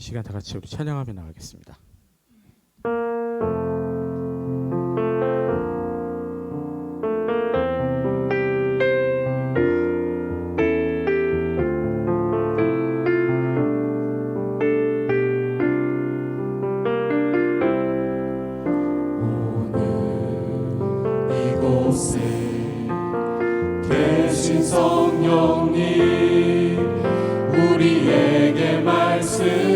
시간 다 같이 우리 찬양하며 나가겠습니다. 이곳에 계신 성령님 우리에게 말씀하시고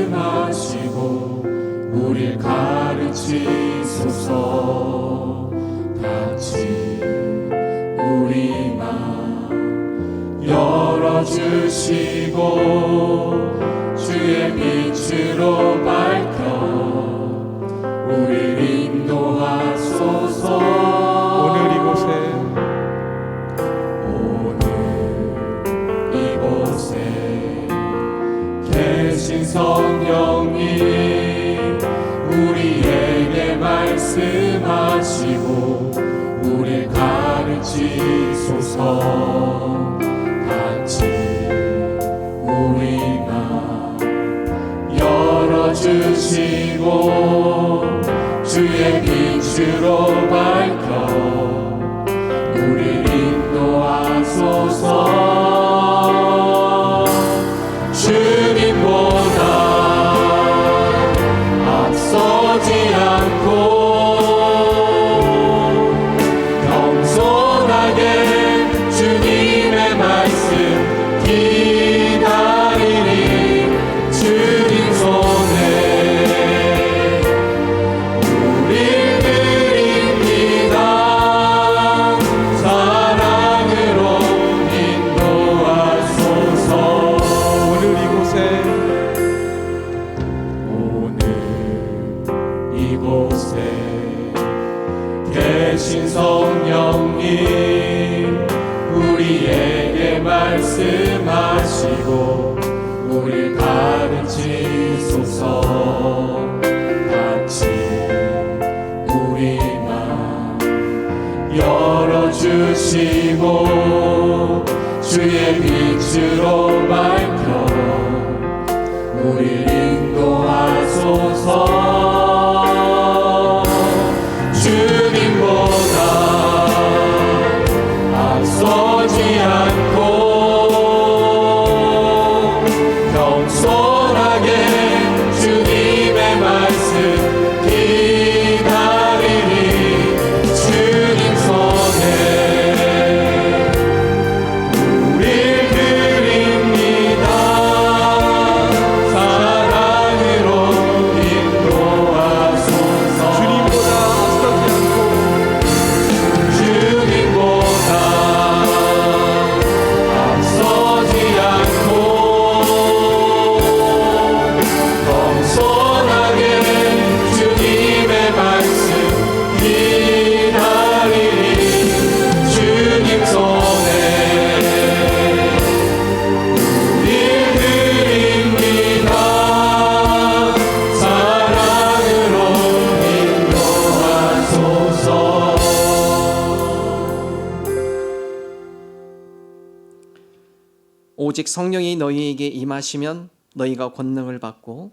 우릴 가르치소서. 같이 우리 맘 열어주시고 주의 빛으로 밝혀 우릴 인도하소서. 계신 성령님 우리에게 말씀하시고 우릴 가르치소서. 같이 우리 맘 열어주시고 주의 빛으로 밝혀 우릴 인도하소서. 주님보다 앞서지 않고 겸손하게 주님의 말씀 기다리니 주님 손에 우릴 드립니다. 사랑으로 인도하소서. 이곳에 계신 성령님 우리에게 말씀하시고 우릴 가르치소서. 같이 우리 맘 열어주시고 주의 빛으로 밝혀 우릴 인도하소서. 주님보다 앞서지 않고 겸손하게 주님의 말씀 기다리니 주님 손에 우릴 드립니다. 사랑으로 인도하소서. 주님보다 앞서지 않고 겸손하게 주님의 말씀 기다리니 주님 손에 우릴 드립니다. 사랑으로 인도하소서. 오직 성령이 너희에게 임하시면 너희가 권능을 받고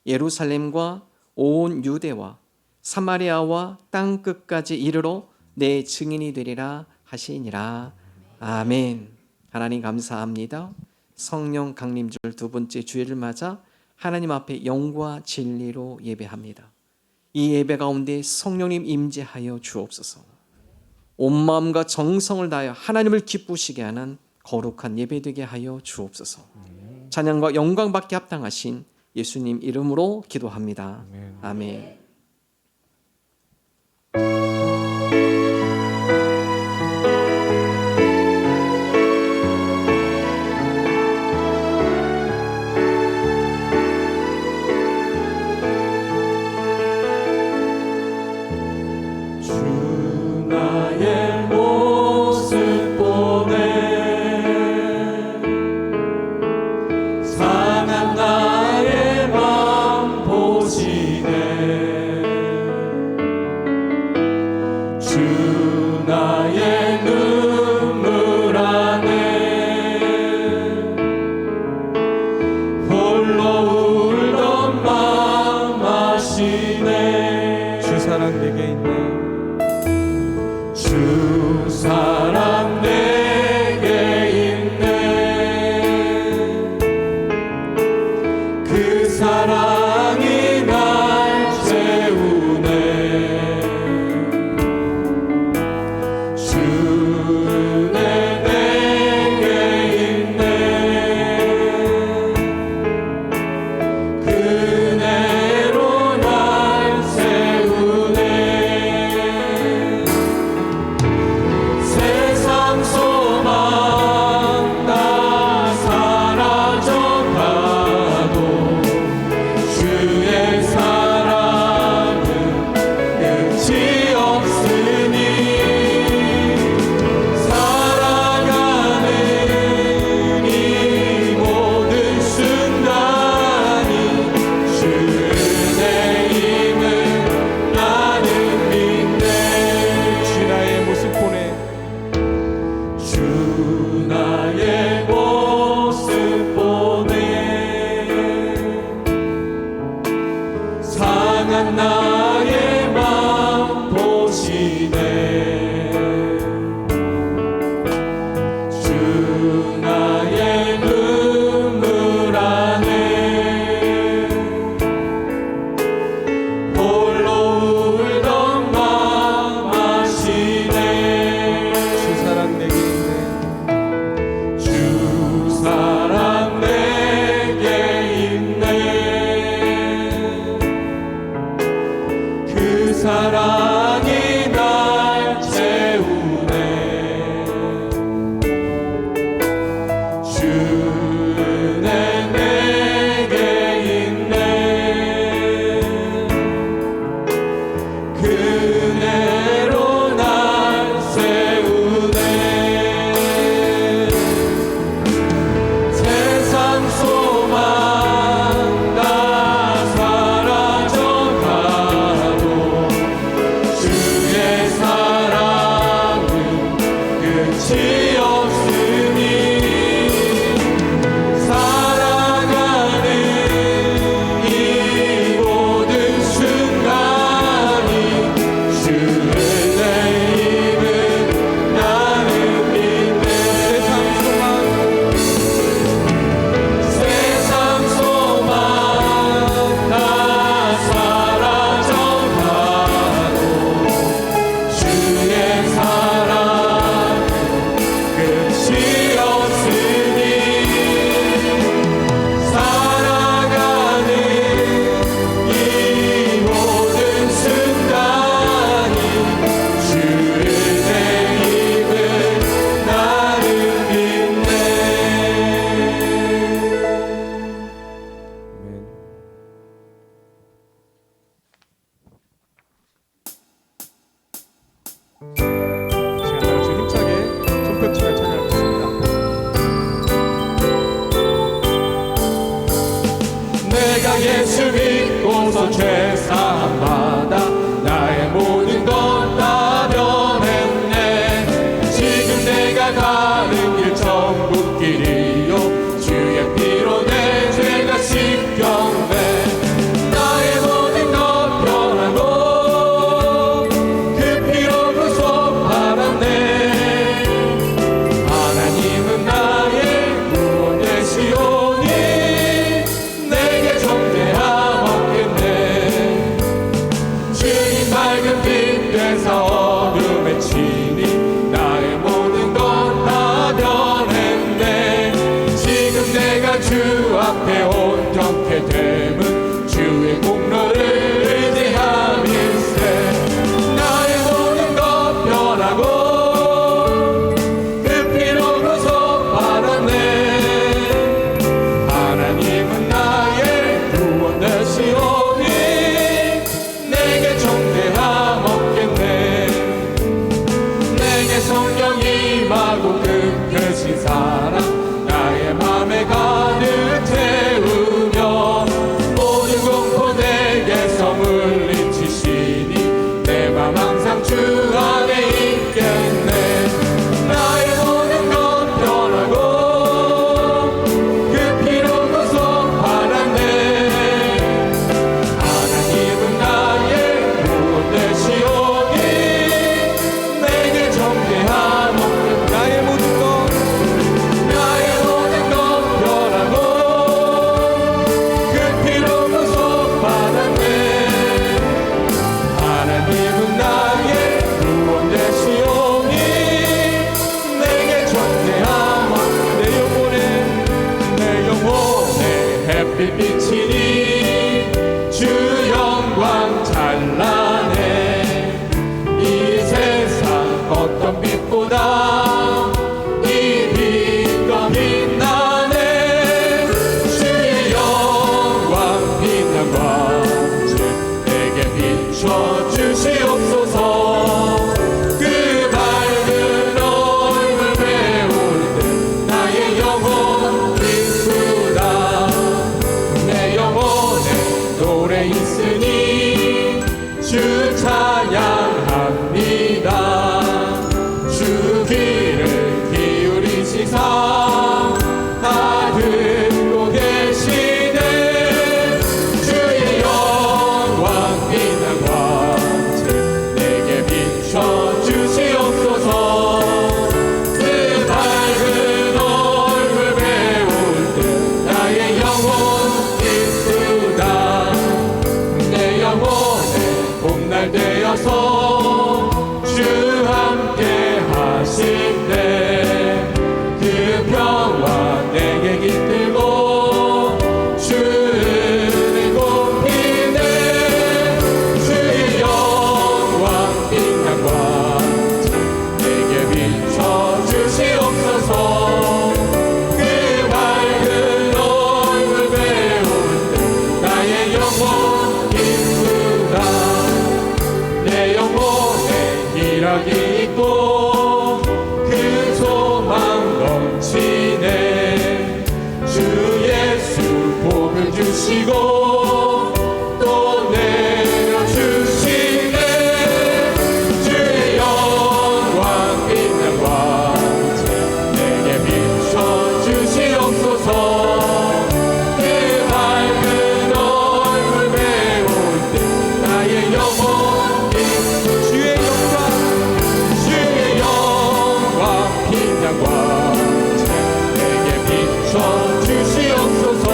예루살렘과 온 유대와 사마리아와 땅 끝까지 이르러 내 증인이 되리라 하시니라. 아멘. 하나님 감사합니다. 성령 강림절 두 번째 주일을 맞아 하나님 앞에 영과 진리로 예배합니다. 이 예배 가운데 성령님 임재하여 주옵소서. 온 마음과 정성을 다하여 하나님을 기쁘시게 하는 거룩한 예배되게 하여 주옵소서. 찬양과 영광 받게 합당하신 예수님 이름으로 기도합니다. 아멘. 주 나의 모습 보네 상한 나의 맘 보시네 있네 주 사랑 내게 있네 주 사랑 내게 있네 그 사랑이 날 채우네 주는 내게 있네 그네로 날 세우네 세상 소망 다 사라져가도 주의 사랑은 끝이 없으니 살아가는 이 모든 순간이 주의 힘을 나는 믿네 주 나의 모습 보내 주 나의 모습 보네 상한 나의 맘 보시네 주 나의 눈물 안에 홀로 울던 맘 아시네 주 사랑 내게 있네 주 사랑 내게 있네 그 사랑이 날 채우네 주는 내게 있네 그네로 날 세우네 세상 소망 다 사라져가도 주의 사랑은 끝이 없으니 살아가는 이 모든 순간이 주의 힘을 나는 믿네 세상 소망 다 사라져가도 주의 사랑 끝이 없으니 살아가는 이 모든 순간이 주의 힘을 나는 믿네 아멘. 시간 다 같이 힘차게 손뼉치며 찬양하겠습니다. 내가 예수 믿고서 죄 사함 받아 나의 모든 것 다 변했네 지금 내가 가는 길 천국길이요 주의 피로 내 죄가 씻겼네 나의 모든 것 변하고 그 피로 구속받았네 하나님은 나의 구원 되시오니 내게 정죄함 없겠네 주님 밝은 빛 되사 어둠에 치니 나의 모든 것 다 변했네 지금 내가 주 앞에 온전케 됨은 주의 공로를 의지함일세 나의 모든 것 변하고 그 피로 구속받았네 하나님은 나의 구원 되시오니 내게 정죄함 없겠네 주시옵소서. 그 밝은 얼굴 배울 때 나의 영혼 기쁘다. 내 영혼에 노래 있으니 주 찬양합니다. 주 귀를 기울이시사 다 듣고 계시네. 주의 영광 빛나과 내게 비춰 주시옵소서. 그 밝은 얼굴 배울 때 나의 영혼 기쁘다. 내 영혼에 봄날 되어서 주 함께 하신대. 그 평화 내게 깃들고 주 은혜 곱히네. 주의 영광 빛나과 내게 비춰 주시옵소서. 그 밝은 얼굴 배울 때 나의 영혼 기쁘다. 내 영혼에 희락이 있고 그 소망 넘치네. 주 예수 복을 주시고 또 내려주시네. 주의 영광 빛나과 내게 비춰 주시옵소서. 그 밝은 얼굴 배울 때 나의 영혼 주의 영광 주의 영광 빛나과 내게 비춰 주시옵소서.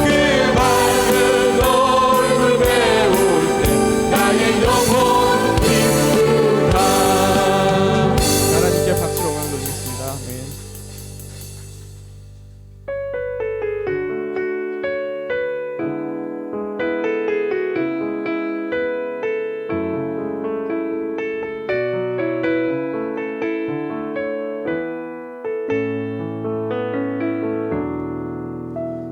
그 밝은 얼굴 배울 때 나의 영혼 기쁘다. 하나님께 박수로 영광 돌리겠습니다. 아멘.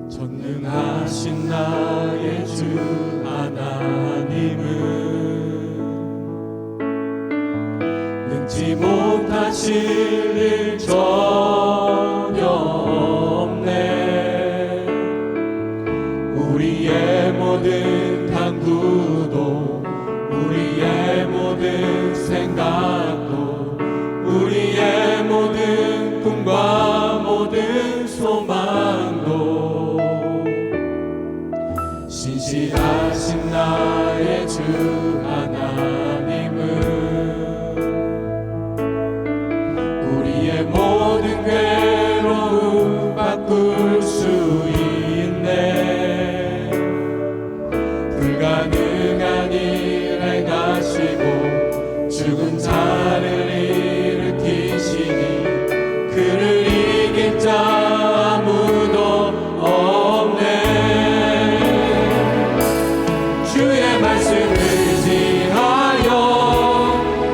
전능하신 나의 주 하나님은 능지 못하실 일 전혀 없네. 우리의 모든 탐구도 우리의 모든 생각도 우리의 모든 꿈과 모든 소망도 신실하신 나의 주 하나님은 우리의 모든 괴로움 바꿀 수 있네. 불가능한 일 행하시고 죽은 자를 일으키시니 그를 이길 자 아무도 없네. 주의 말씀을 지하여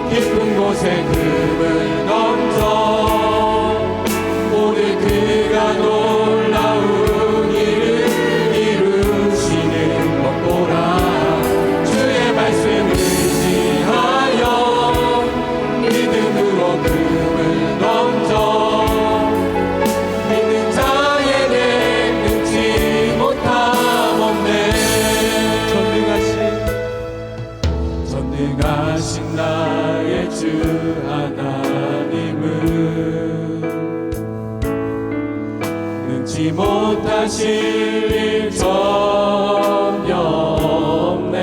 깊은 곳에 금을 던져 오늘 그가 놀라운 일을 이루시는 것 보라. 주의 말씀을 지하여 믿음으로 금을 던져 믿는 자에게 능치 못함 없네. 전능하신 나의 주 하나님은 능치 못하실 일 전혀 없네.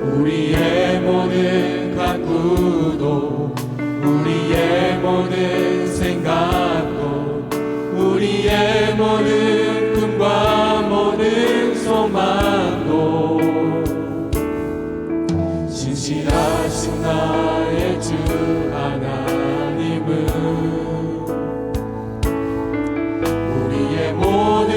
우리의 모든 간구도 우리의 모든 생각도 우리의 모든 꿈과 모든 소망도 신실하신 나의 주 하나님은 우리의 모든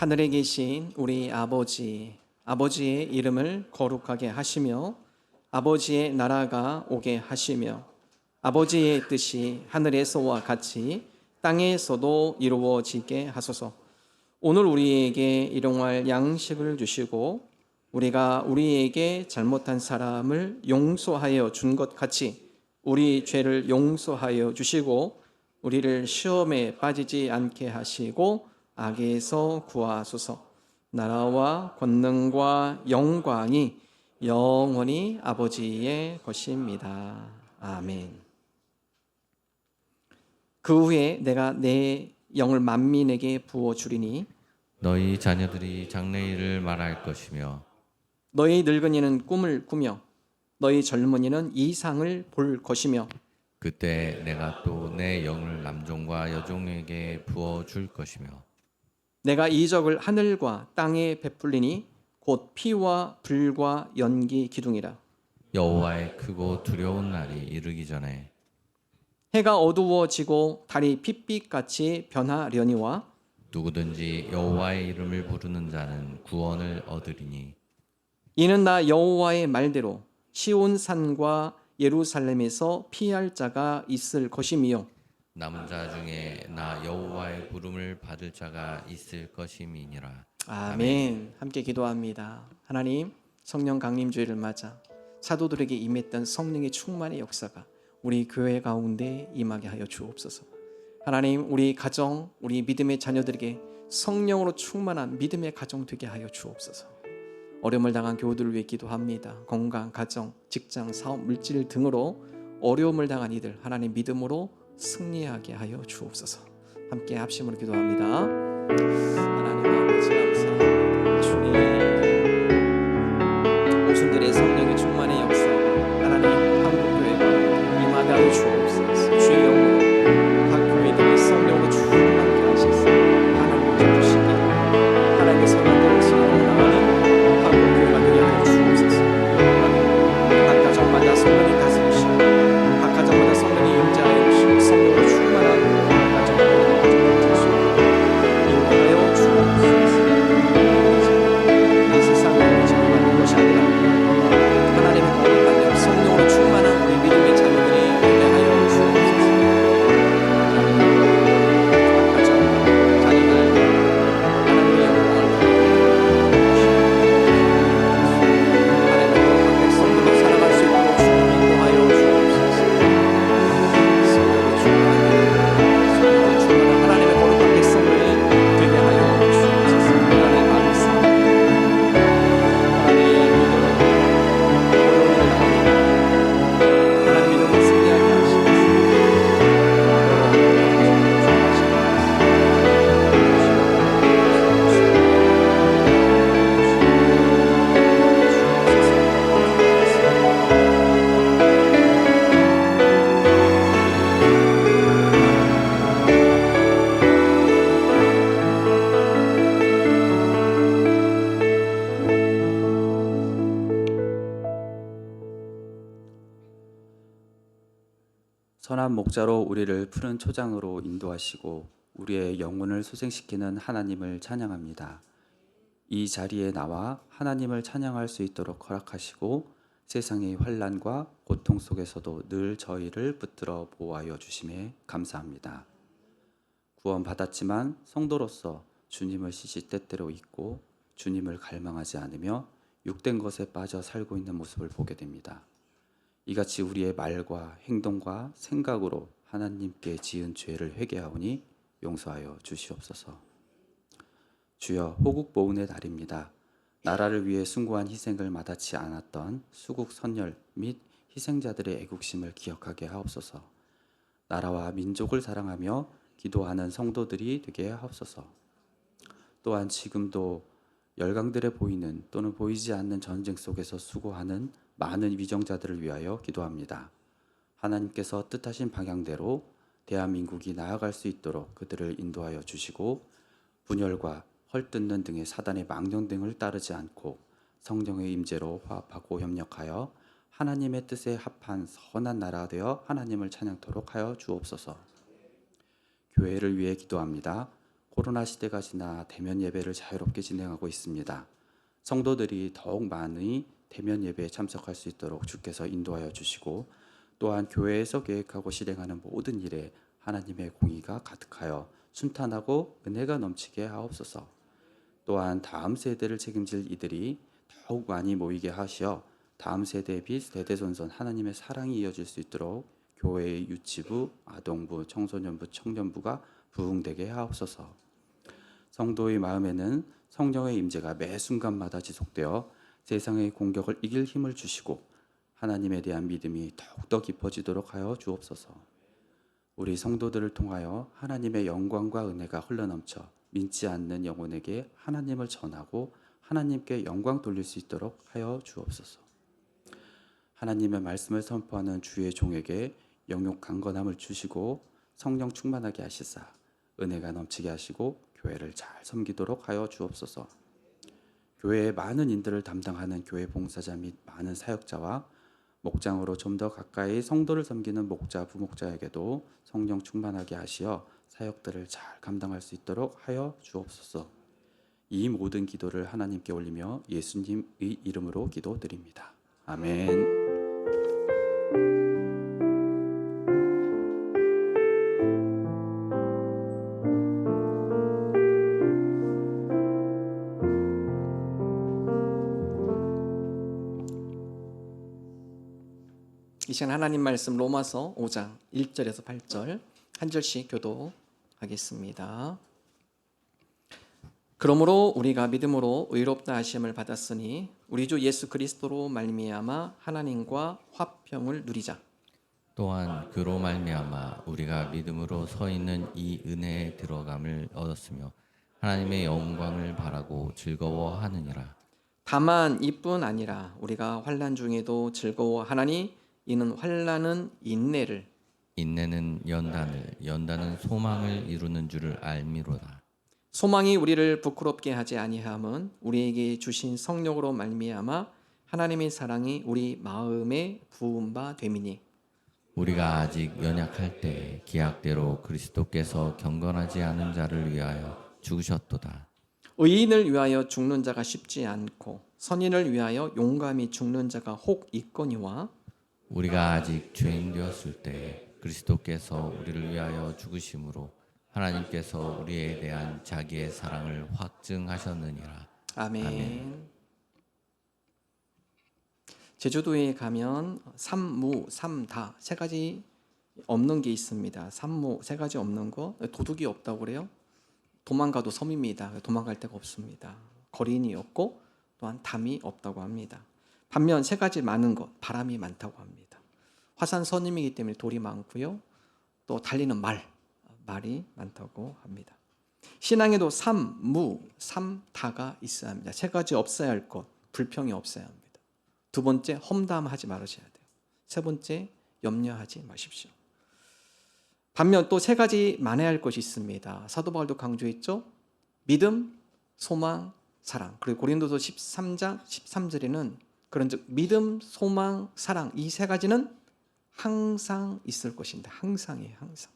하늘에 계신 우리 아버지의 이름을 거룩하게 하시며 아버지의 나라가 오게 하시며 아버지의 뜻이 하늘에서와 같이 땅에서도 이루어지게 하소서. 오늘 우리에게 일용할 양식을 주시고 우리가 우리에게 잘못한 사람을 용서하여 준 것 같이 우리 죄를 용서하여 주시고 우리를 시험에 빠지지 않게 하시고 악에서 구하소서. 나라와 권능과 영광이 영원히 아버지의 것입니다. 아멘. 그 후에 내가 내 영을 만민에게 부어주리니 너희 자녀들이 장래일을 말할 것이며 너희 늙은이는 꿈을 꾸며 너희 젊은이는 이상을 볼 것이며 그때 내가 또 내 영을 남종과 여종에게 부어 줄 것이며 내가 이적을 하늘과 땅에 베풀리니 곧 피와 불과 연기 기둥이라. 여호와의 크고 두려운 날이 이르기 전에 해가 어두워지고 달이 핏빛같이 변하려니와 누구든지 여호와의 이름을 부르는 자는 구원을 얻으리니 이는 나 여호와의 말대로 시온산과 예루살렘에서 피할 자가 있을 것이미요 남은 자 중에 나 여호와의 부름을 받을 자가 있을 것임이니라. 아멘. 함께 기도합니다. 하나님, 성령 강림주의를 맞아 사도들에게 임했던 성령의 충만의 역사가 우리 교회 가운데 임하게 하여 주옵소서. 하나님, 우리 가정, 우리 믿음의 자녀들에게 성령으로 충만한 믿음의 가정 되게 하여 주옵소서. 어려움을 당한 교우들을 위해 기도합니다. 건강, 가정, 직장, 사업, 물질 등으로 어려움을 당한 이들 하나님 믿음으로 승리하게 하여 주옵소서. 함께 합심으로 기도합니다. 하나님 아버지 감사합니다. 주님, 오순절의 성령의 충만의 역사가 하나님 한국교회가 임하게 하여 주옵소서. 주의 영으로 각 교회들이 성령으로 충만케 하시사 하나님을 기쁘시게 하나님의 선한 대로 승리하는 한국교회가 되게 하여 주옵소서. 하나님 각 가정마다 성령이 다스리시고 각 가정마다 성령이 임재하여 주시고 성령으로 충만한 가정마다 인도하여 주옵소서. 이 세상을 지배하는 것이 아니라 하나님의 거룩한 영 성령으로 충만한 우리 믿음의 자녀들이 되게 하여 주옵소서. 각 가정, 자녀들 하나님의 영광을 하나님의 거룩한 백성들로 살아갈 수 있도록 주님 인도하여 주옵소서. 성령으로 충만한 하나님의 거룩한 백성들이 되게 하여 주옵소서. 하나님 감사합니다. 하나님 믿음으로 어려운 일을 당하니 하나님 믿음으로 승리하게 하시옵소서. 선한 목자로 우리를 푸른 초장으로 인도하시고 우리의 영혼을 소생시키는 하나님을 찬양합니다. 이 자리에 나와 하나님을 찬양할 수 있도록 허락하시고 세상의 환난과 고통 속에서도 늘 저희를 붙들어 보호하여 주심에 감사합니다. 구원받았지만 성도로서 주님을 시시때때로 잊고 주님을 갈망하지 않으며 육된 것에 빠져 살고 있는 모습을 보게 됩니다. 이같이 우리의 말과 행동과 생각으로 하나님께 지은 죄를 회개하오니 용서하여 주시옵소서. 주여, 호국보훈의 달입니다. 나라를 위해 숭고한 희생을 마다치 않았던 수국 선열 및 희생자들의 애국심을 기억하게 하옵소서. 나라와 민족을 사랑하며 기도하는 성도들이 되게 하옵소서. 또한 지금도 열강들에 보이는 또는 보이지 않는 전쟁 속에서 수고하는 많은 위정자들을 위하여 기도합니다. 하나님께서 뜻하신 방향대로 대한민국이 나아갈 수 있도록 그들을 인도하여 주시고 분열과 헐뜯는 등의 사단의 망령 등을 따르지 않고 성령의 임재로 화합하고 협력하여 하나님의 뜻에 합한 선한 나라가 되어 하나님을 찬양토록 하여 주옵소서. 교회를 위해 기도합니다. 코로나 시대가 지나 대면 예배를 자유롭게 진행하고 있습니다. 성도들이 더욱 많이 대면 예배에 참석할 수 있도록 주께서 인도하여 주시고 또한 교회에서 계획하고 실행하는 모든 일에 하나님의 공의가 가득하여 순탄하고 은혜가 넘치게 하옵소서. 또한 다음 세대를 책임질 이들이 더욱 많이 모이게 하시어 다음 세대의 빛 대대손손 하나님의 사랑이 이어질 수 있도록 교회의 유치부, 아동부, 청소년부, 청년부가 부흥되게 하옵소서. 성도의 마음에는 성령의 임재가 매 순간마다 지속되어 세상의 공격을 이길 힘을 주시고 하나님에 대한 믿음이 더욱더 깊어지도록 하여 주옵소서. 우리 성도들을 통하여 하나님의 영광과 은혜가 흘러넘쳐 믿지 않는 영혼에게 하나님을 전하고 하나님께 영광 돌릴 수 있도록 하여 주옵소서. 하나님의 말씀을 선포하는 주의 종에게 영육 강건함을 주시고 성령 충만하게 하시사 은혜가 넘치게 하시고 교회를 잘 섬기도록 하여 주옵소서. 교회의 많은 인들을 담당하는 교회 봉사자 및 많은 사역자와 목장으로 좀 더 가까이 성도를 섬기는 목자, 부목자에게도 성령 충만하게 하시어 사역들을 잘 감당할 수 있도록 하여 주옵소서. 이 모든 기도를 하나님께 올리며 예수님의 이름으로 기도드립니다. 아멘. 이 시간 하나님 말씀 로마서 5장 1절에서 8절 한 절씩 교도하겠습니다. 그러므로 우리가 믿음으로 의롭다 하심을 받았으니 우리 주 예수 그리스도로 말미암아 하나님과 화평을 누리자. 또한 그로 말미암아 우리가 믿음으로 서 있는 이 은혜에 들어감을 얻었으며 하나님의 영광을 바라고 즐거워하느니라. 다만 이뿐 아니라 우리가 환난 중에도 즐거워하나니 이는 환난은 인내를, 인내는 연단을, 연단은 소망을 이루는 줄을 알미로다. 소망이 우리를 부끄럽게 하지 아니함은 우리에게 주신 성령으로 말미암아 하나님의 사랑이 우리 마음에 부은 바 됨이니. 우리가 아직 연약할 때 기약대로 그리스도께서 경건하지 않은 자를 위하여 죽으셨도다. 의인을 위하여 죽는 자가 쉽지 않고 선인을 위하여 용감히 죽는 자가 혹 있거니와 우리가 아직 죄인 되었을 때 그리스도께서 우리를 위하여 죽으심으로 하나님께서 우리에 대한 자기의 사랑을 확증하셨느니라. 아멘. 아멘. 제주도에 가면 삼무, 삼다 세 가지 없는 게 있습니다. 삼무 세 가지 없는 거 도둑이 없다고 그래요. 도망가도 섬입니다. 도망갈 데가 없습니다. 거린이 없고 또한 담이 없다고 합니다. 반면 세 가지 많은 것 바람이 많다고 합니다. 화산 선임이기 때문에 돌이 많고요. 또 달리는 말이 많다고 합니다. 신앙에도 삼무, 삼다가 있어야 합니다. 세 가지 없어야 할 것, 불평이 없어야 합니다. 두 번째, 험담하지 말으셔야 돼요. 세 번째, 염려하지 마십시오. 반면 또 세 가지 만해야 할 것이 있습니다. 사도 바울도 강조했죠. 믿음, 소망, 사랑. 그리고 고린도서 13장 13절에는 그런즉 믿음, 소망, 사랑 이 세 가지는 항상 있을 것인데 항상이에요. 항상.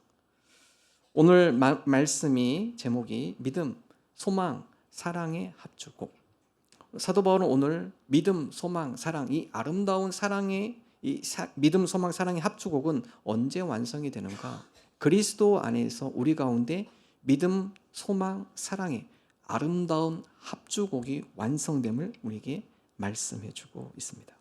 오늘 말씀이 제목이 믿음, 소망, 사랑의 합주곡. 사도 바울은 오늘 믿음, 소망, 사랑 이 아름다운 사랑의 믿음, 소망, 사랑의 합주곡은 언제 완성이 되는가? 그리스도 안에서 우리 가운데 믿음, 소망, 사랑의 아름다운 합주곡이 완성됨을 우리에게 말씀해주고 있습니다.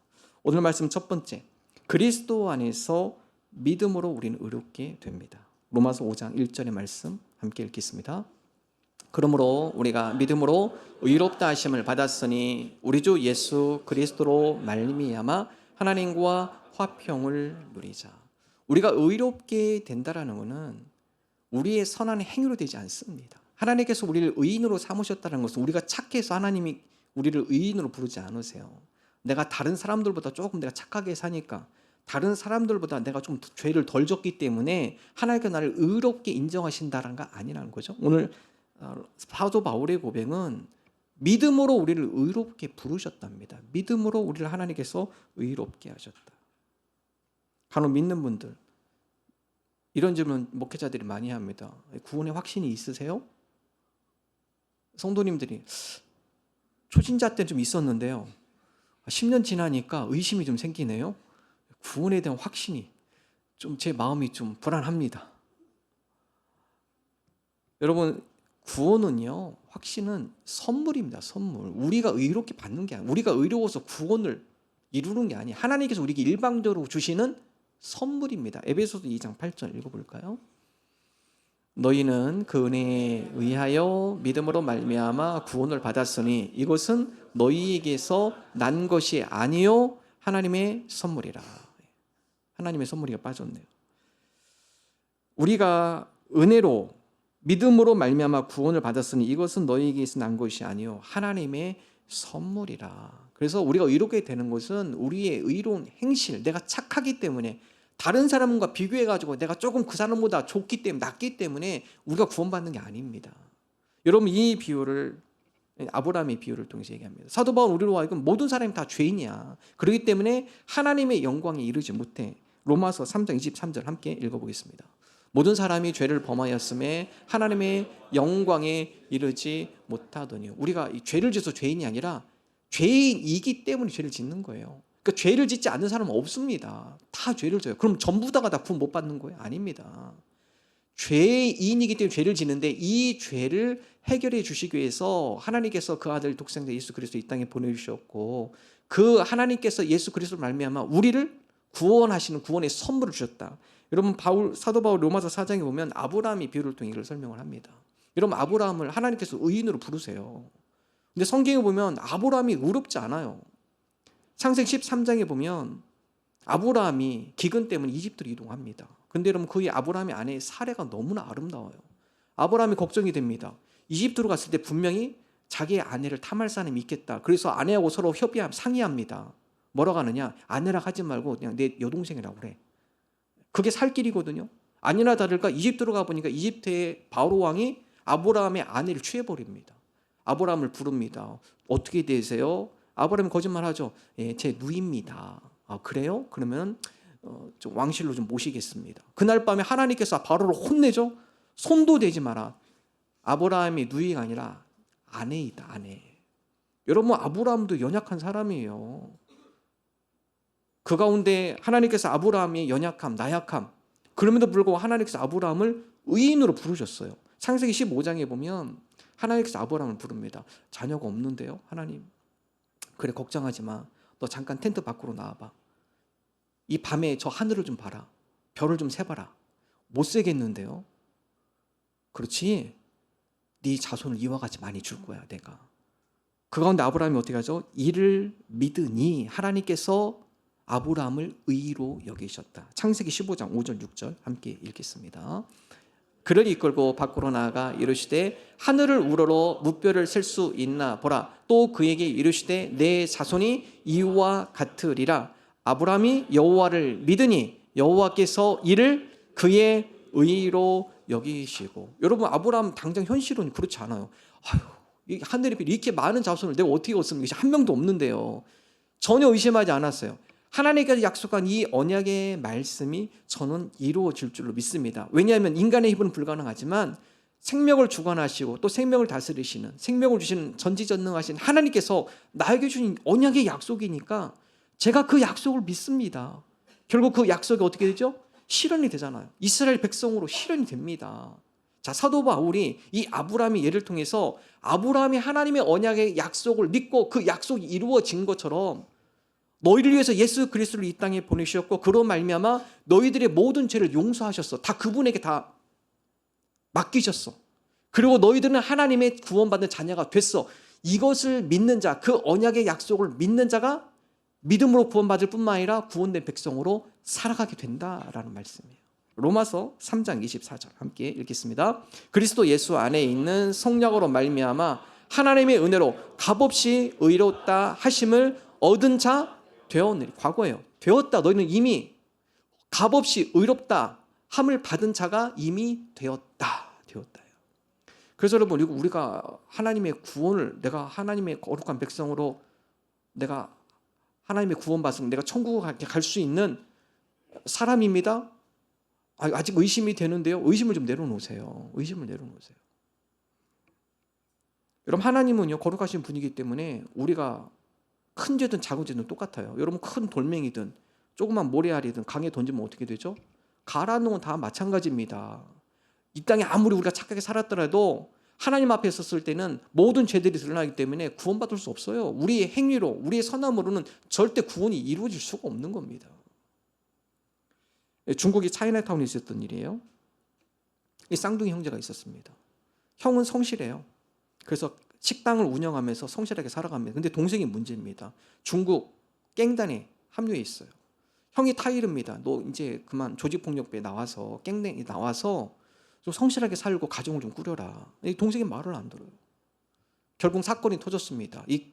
오늘 말씀 첫 번째, 그리스도 안에서 믿음으로 우리는 의롭게 됩니다. 로마서 5장 1절의 말씀 함께 읽겠습니다. 그러므로 우리가 믿음으로 의롭다 하심을 받았으니 우리 주 예수 그리스도로 말미암아 하나님과 화평을 누리자. 우리가 의롭게 된다라는 것은 우리의 선한 행위로 되지 않습니다. 하나님께서 우리를 의인으로 삼으셨다는 것은 우리가 착해서 하나님이 우리를 의인으로 부르지 않으세요. 내가 다른 사람들보다 조금 내가 착하게 사니까 다른 사람들보다 내가 좀 죄를 덜 졌기 때문에 하나님께서 나를 의롭게 인정하신다는 거 아니라는 거죠. 오늘 사도 바울의 고백은 믿음으로 우리를 의롭게 부르셨답니다. 믿음으로 우리를 하나님께서 의롭게 하셨다. 간혹 믿는 분들 이런 질문 목회자들이 많이 합니다. 구원의 확신이 있으세요? 성도님들이 초신자 때는 좀 있었는데요. 10년 지나니까 의심이 좀 생기네요. 구원에 대한 확신이 좀 제 마음이 좀 불안합니다. 여러분, 구원은요, 확신은 선물입니다. 선물. 우리가 의롭게 받는 게 아니에요. 우리가 의로워서 구원을 이루는 게 아니에요. 하나님께서 우리에게 일방적으로 주시는 선물입니다. 에베소서 2장 8절 읽어볼까요? 너희는 그 은혜에 의하여 믿음으로 말미암아 구원을 받았으니 이것은 너희에게서 난 것이 아니요 하나님의 선물이라. 하나님의 선물이가 빠졌네요. 우리가 은혜로 믿음으로 말미암아 구원을 받았으니 이것은 너희에게서 난 것이 아니요 하나님의 선물이라. 그래서 우리가 의롭게 되는 것은 우리의 의로운 행실, 내가 착하기 때문에, 다른 사람과 비교해가지고 내가 조금 그 사람보다 좋기 때문에, 낫기 때문에 우리가 구원받는 게 아닙니다. 여러분, 이 비유를 아브라함의 비유를 통해서 얘기합니다. 사도 바울 우리로 하여금 모든 사람이 다 죄인이야. 그렇기 때문에 하나님의 영광에 이르지 못해. 로마서 3장 23절 함께 읽어보겠습니다. 모든 사람이 죄를 범하였음에 하나님의 영광에 이르지 못하더니. 우리가 이 죄를 지어서 죄인이 아니라 죄인이기 때문에 죄를 짓는 거예요. 그러니까 죄를 짓지 않는 사람은 없습니다. 다 죄를 져요. 그럼 전부 다가 다 구원 못 받는 거예요? 아닙니다. 죄인이기 때문에 죄를 짓는데 이 죄를 해결해 주시기 위해서 하나님께서 그 아들 독생자 예수 그리스도 이 땅에 보내주셨고, 그 하나님께서 예수 그리스도를 말미암아 우리를 구원하시는 구원의 선물을 주셨다. 여러분, 사도 바울 로마서 4장에 보면 아브라함이 비유를 통해 이걸 설명을 합니다. 여러분, 아브라함을 하나님께서 의인으로 부르세요. 근데 성경에 보면 아브라함이 의롭지 않아요. 창세기 13장에 보면 아브라함이 기근 때문에 이집트로 이동합니다. 근데 여러분, 그 아브라함의 아내의 사례가 너무나 아름다워요. 아브라함이 걱정이 됩니다. 이집트로 갔을 때 분명히 자기의 아내를 탐할 사람이 있겠다. 그래서 아내하고 서로 상의합니다. 뭐라고 하느냐? 아내라 하지 말고 그냥 내 여동생이라고 그래. 그게 살 길이거든요. 아니나 다를까 이집트로 가보니까 이집트의 바로 왕이 아브라함의 아내를 취해버립니다. 아브라함을 부릅니다. 어떻게 되세요? 아브라함이 거짓말하죠. 예, 제 누이입니다. 아, 그래요? 그러면 좀 왕실로 좀 모시겠습니다. 그날 밤에 하나님께서 바로를 혼내죠. 손도 대지 마라. 아브라함이 누이가 아니라 아내이다, 아내. 여러분, 아브라함도 연약한 사람이에요. 그 가운데 하나님께서 아브라함의 연약함, 나약함, 그럼에도 불구하고 하나님께서 아브라함을 의인으로 부르셨어요. 창세기 15장에 보면 하나님께서 아브라함을 부릅니다. 자녀가 없는데요, 하나님. 그래, 걱정하지 마. 너 잠깐 텐트 밖으로 나와봐. 이 밤에 저 하늘을 좀 봐라. 별을 좀 세봐라. 못 세겠는데요. 그렇지? 네 자손을 이와 같이 많이 줄 거야, 내가. 그 가운데 아브라함이 어떻게 하죠? 이를 믿으니 하나님께서 아브라함을 의로 여기셨다. 창세기 15장 5절 6절 함께 읽겠습니다. 그를 이끌고 밖으로 나아가 이르시되 하늘을 우러러 무뼈를 셀 수 있나 보라. 또 그에게 이르시되 내 자손이 이와 같으리라. 아브라함이 여호와를 믿으니 여호와께서 이를 그의 의로 여기시고. 여러분, 아브라함 당장 현실은 그렇지 않아요. 아유, 하늘에 이렇게 많은 자손을 내가 어떻게 얻습니까? 한 명도 없는데요. 전혀 의심하지 않았어요. 하나님께서 약속한 이 언약의 말씀이 저는 이루어질 줄로 믿습니다. 왜냐하면 인간의 힘은 불가능하지만 생명을 주관하시고 또 생명을 다스리시는, 생명을 주시는 전지전능하신 하나님께서 나에게 주신 언약의 약속이니까 제가 그 약속을 믿습니다. 결국 그 약속이 어떻게 되죠? 실현이 되잖아요. 이스라엘 백성으로 실현이 됩니다. 자, 사도 바울이 이 아브라함의 예를 통해서 아브라함이 하나님의 언약의 약속을 믿고 그 약속이 이루어진 것처럼 너희를 위해서 예수 그리스도를 이 땅에 보내주셨고 그로 말미암아 너희들의 모든 죄를 용서하셨어. 다 그분에게 다 맡기셨어. 그리고 너희들은 하나님의 구원받는 자녀가 됐어. 이것을 믿는 자, 그 언약의 약속을 믿는 자가 믿음으로 구원받을 뿐만 아니라 구원된 백성으로 살아가게 된다라는 말씀이에요. 로마서 3장 24절 함께 읽겠습니다. 그리스도 예수 안에 있는 성령으로 말미암아 하나님의 은혜로 값없이 의롭다 하심을 얻은 자 되었느니. 과거예요. 되었다. 너희는 이미 값없이 의롭다 함을 받은 자가 이미 되었다. 그래서 여러분, 우리가 하나님의 구원을, 내가 하나님의 거룩한 백성으로 내가 하나님의 구원받은, 내가 천국에 갈 수 있는 사람입니다. 아직 의심이 되는데요. 의심을 좀 내려놓으세요. 의심을 내려놓으세요. 여러분 하나님은요 거룩하신 분이기 때문에 우리가 큰 죄든 작은 죄든 똑같아요. 여러분 큰 돌멩이든 조그만 모래알이든 강에 던지면 어떻게 되죠? 가라앉는 건 다 마찬가지입니다. 이 땅에 아무리 우리가 착하게 살았더라도 하나님 앞에 섰을 때는 모든 죄들이 드러나기 때문에 구원받을 수 없어요. 우리의 행위로, 우리의 선함으로는 절대 구원이 이루어질 수가 없는 겁니다. 중국이 차이나타운에 있었던 일이에요. 이 쌍둥이 형제가 있었습니다. 형은 성실해요. 그래서 식당을 운영하면서 성실하게 살아갑니다. 근데 동생이 문제입니다. 중국 갱단에 합류해 있어요. 형이 타이릅니다. 너 이제 그만 조직폭력배에 나와서 갱단에 나와서 좀 성실하게 살고 가정을 좀 꾸려라. 이 동생이 말을 안 들어요. 결국 사건이 터졌습니다. 이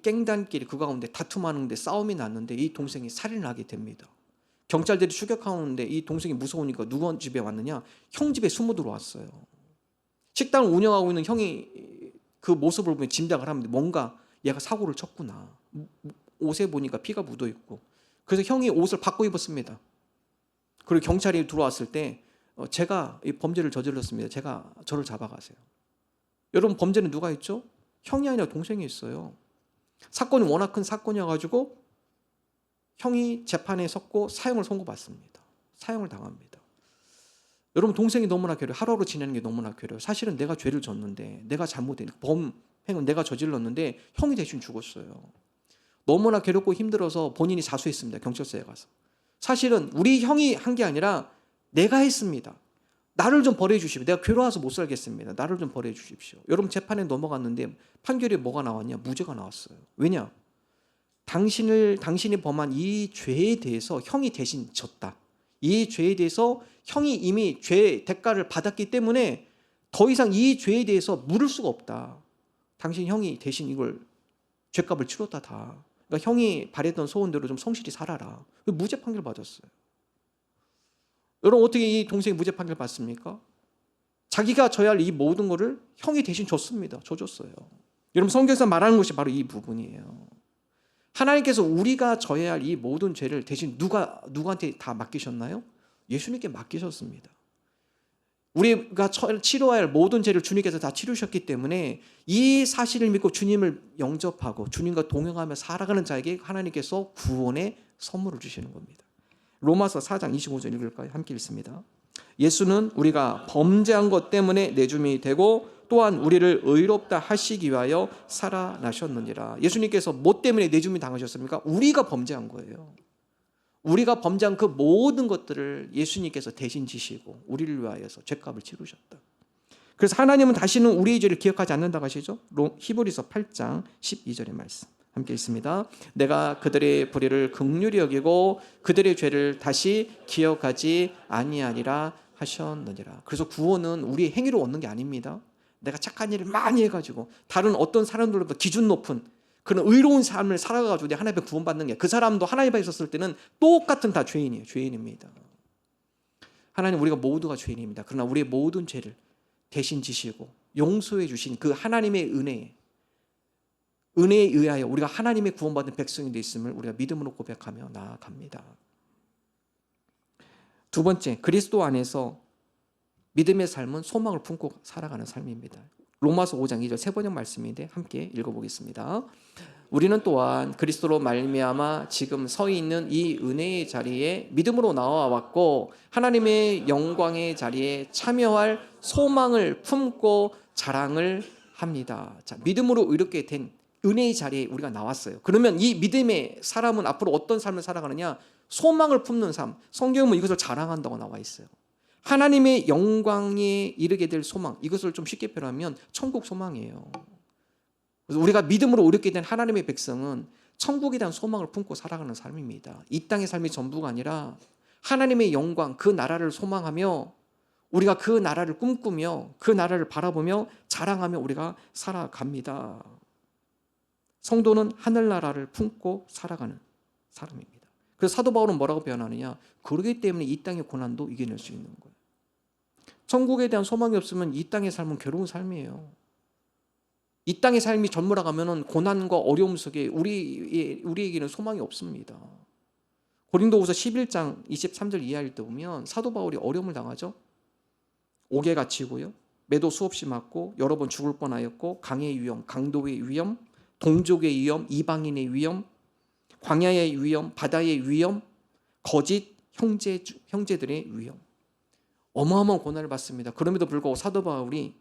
갱단끼리 그 가운데 다툼하는데 싸움이 났는데 이 동생이 살인을 하게 됩니다. 경찰들이 추격하는데 이 동생이 무서우니까 누구 집에 왔느냐? 형 집에 숨어 들어왔어요. 식당을 운영하고 있는 형이 그 모습을 보면 짐작을 합니다. 뭔가 얘가 사고를 쳤구나. 옷에 보니까 피가 묻어 있고. 그래서 형이 옷을 바꿔 입었습니다. 그리고 경찰이 들어왔을 때 제가 이 범죄를 저질렀습니다. 제가 저를 잡아가세요. 여러분 범죄는 누가 했죠? 형이 아니라 동생이 했어요. 사건이 워낙 큰 사건이어가지고 형이 재판에 섰고 사형을 선고받습니다. 사형을 당합니다. 여러분 동생이 너무나 괴로워요. 하루하루 지내는 게 너무나 괴로워요. 사실은 내가 죄를 졌는데 내가 잘못된 범행은 내가 저질렀는데 형이 대신 죽었어요. 너무나 괴롭고 힘들어서 본인이 자수했습니다. 경찰서에 가서. 사실은 우리 형이 한 게 아니라 내가 했습니다. 나를 좀 벌해 주십시오. 내가 괴로워서 못 살겠습니다. 나를 좀 벌해 주십시오. 여러분 재판에 넘어갔는데 판결이 뭐가 나왔냐? 무죄가 나왔어요. 왜냐? 당신이 범한 이 죄에 대해서 형이 대신 졌다. 이 죄에 대해서 형이 이미 죄의 대가를 받았기 때문에 더 이상 이 죄에 대해서 물을 수가 없다. 당신 형이 대신 이걸 죄값을 치렀다 다. 그러니까 형이 바랬던 소원대로 좀 성실히 살아라. 무죄 판결 받았어요. 여러분 어떻게 이 동생이 무죄 판결 받습니까? 자기가 져야 할 이 모든 거를 형이 대신 줬습니다. 줘줬어요. 여러분 성경에서 말하는 것이 바로 이 부분이에요. 하나님께서 우리가 져야 할 이 모든 죄를 대신 누구한테 다 맡기셨나요? 예수님께 맡기셨습니다. 우리가 치러야 할 모든 죄를 주님께서 다 치르셨기 때문에 이 사실을 믿고 주님을 영접하고 주님과 동행하며 살아가는 자에게 하나님께서 구원의 선물을 주시는 겁니다. 로마서 4장 25절 읽을까요? 함께 읽습니다. 예수는 우리가 범죄한 것 때문에 내줌이 되고 또한 우리를 의롭다 하시기 위하여 살아나셨느니라. 예수님께서 뭐 때문에 내줌이 당하셨습니까? 우리가 범죄한 거예요. 우리가 범죄한 그 모든 것들을 예수님께서 대신 지시고 우리를 위하여서 죄값을 치르셨다. 그래서 하나님은 다시는 우리의 죄를 기억하지 않는다고 하시죠. 히브리서 8장 12절의 말씀 함께 있습니다. 내가 그들의 불의를 긍휼히 여기고 그들의 죄를 다시 기억하지 아니하리라 하셨느니라. 그래서 구원은 우리의 행위로 얻는 게 아닙니다. 내가 착한 일을 많이 해가지고 다른 어떤 사람들보다 기준 높은 그런 의로운 삶을 살아가지고 하나님 앞에 구원받는 게, 그 사람도 하나님 앞에 있었을 때는 똑같은 다 죄인이에요. 죄인입니다. 하나님 우리가 모두가 죄인입니다. 그러나 우리의 모든 죄를 대신 지시고 용서해 주신 그 하나님의 은혜에 의하여 우리가 하나님의 구원받은 백성이 되어 있음을 우리가 믿음으로 고백하며 나아갑니다. 두 번째, 그리스도 안에서 믿음의 삶은 소망을 품고 살아가는 삶입니다. 로마서 5장 2절 세 번역 말씀인데 함께 읽어보겠습니다. 우리는 또한 그리스도로 말미암아 지금 서 있는 이 은혜의 자리에 믿음으로 나와왔고 하나님의 영광의 자리에 참여할 소망을 품고 자랑을 합니다. 자, 믿음으로 이렇게 된 은혜의 자리에 우리가 나왔어요. 그러면 이 믿음의 사람은 앞으로 어떤 삶을 살아가느냐? 소망을 품는 삶. 성경은 이것을 자랑한다고 나와 있어요. 하나님의 영광에 이르게 될 소망, 이것을 좀 쉽게 표현하면 천국 소망이에요. 그래서 우리가 믿음으로 이렇게 된 하나님의 백성은 천국에 대한 소망을 품고 살아가는 삶입니다. 이 땅의 삶이 전부가 아니라 하나님의 영광, 그 나라를 소망하며 우리가 그 나라를 꿈꾸며 그 나라를 바라보며 자랑하며 우리가 살아갑니다. 성도는 하늘나라를 품고 살아가는 사람입니다. 그래서 사도 바울은 뭐라고 표현하느냐? 그러기 때문에 이 땅의 고난도 이겨낼 수 있는 거예요. 천국에 대한 소망이 없으면 이 땅의 삶은 괴로운 삶이에요. 이 땅의 삶이 전무라가면은 고난과 어려움 속에 우리에게는 소망이 없습니다. 고린도후서 11장 23절 이하일 때 보면 사도 바울이 어려움을 당하죠. 옥에 갇히고요, 매도 수없이 맞고 여러 번 죽을 뻔하였고 강의 위험, 강도의 위험, 동족의 위험, 이방인의 위험, 광야의 위험, 바다의 위험, 거짓 형제들의 위험, 어마어마한 고난을 받습니다. 그럼에도 불구하고 사도 바울이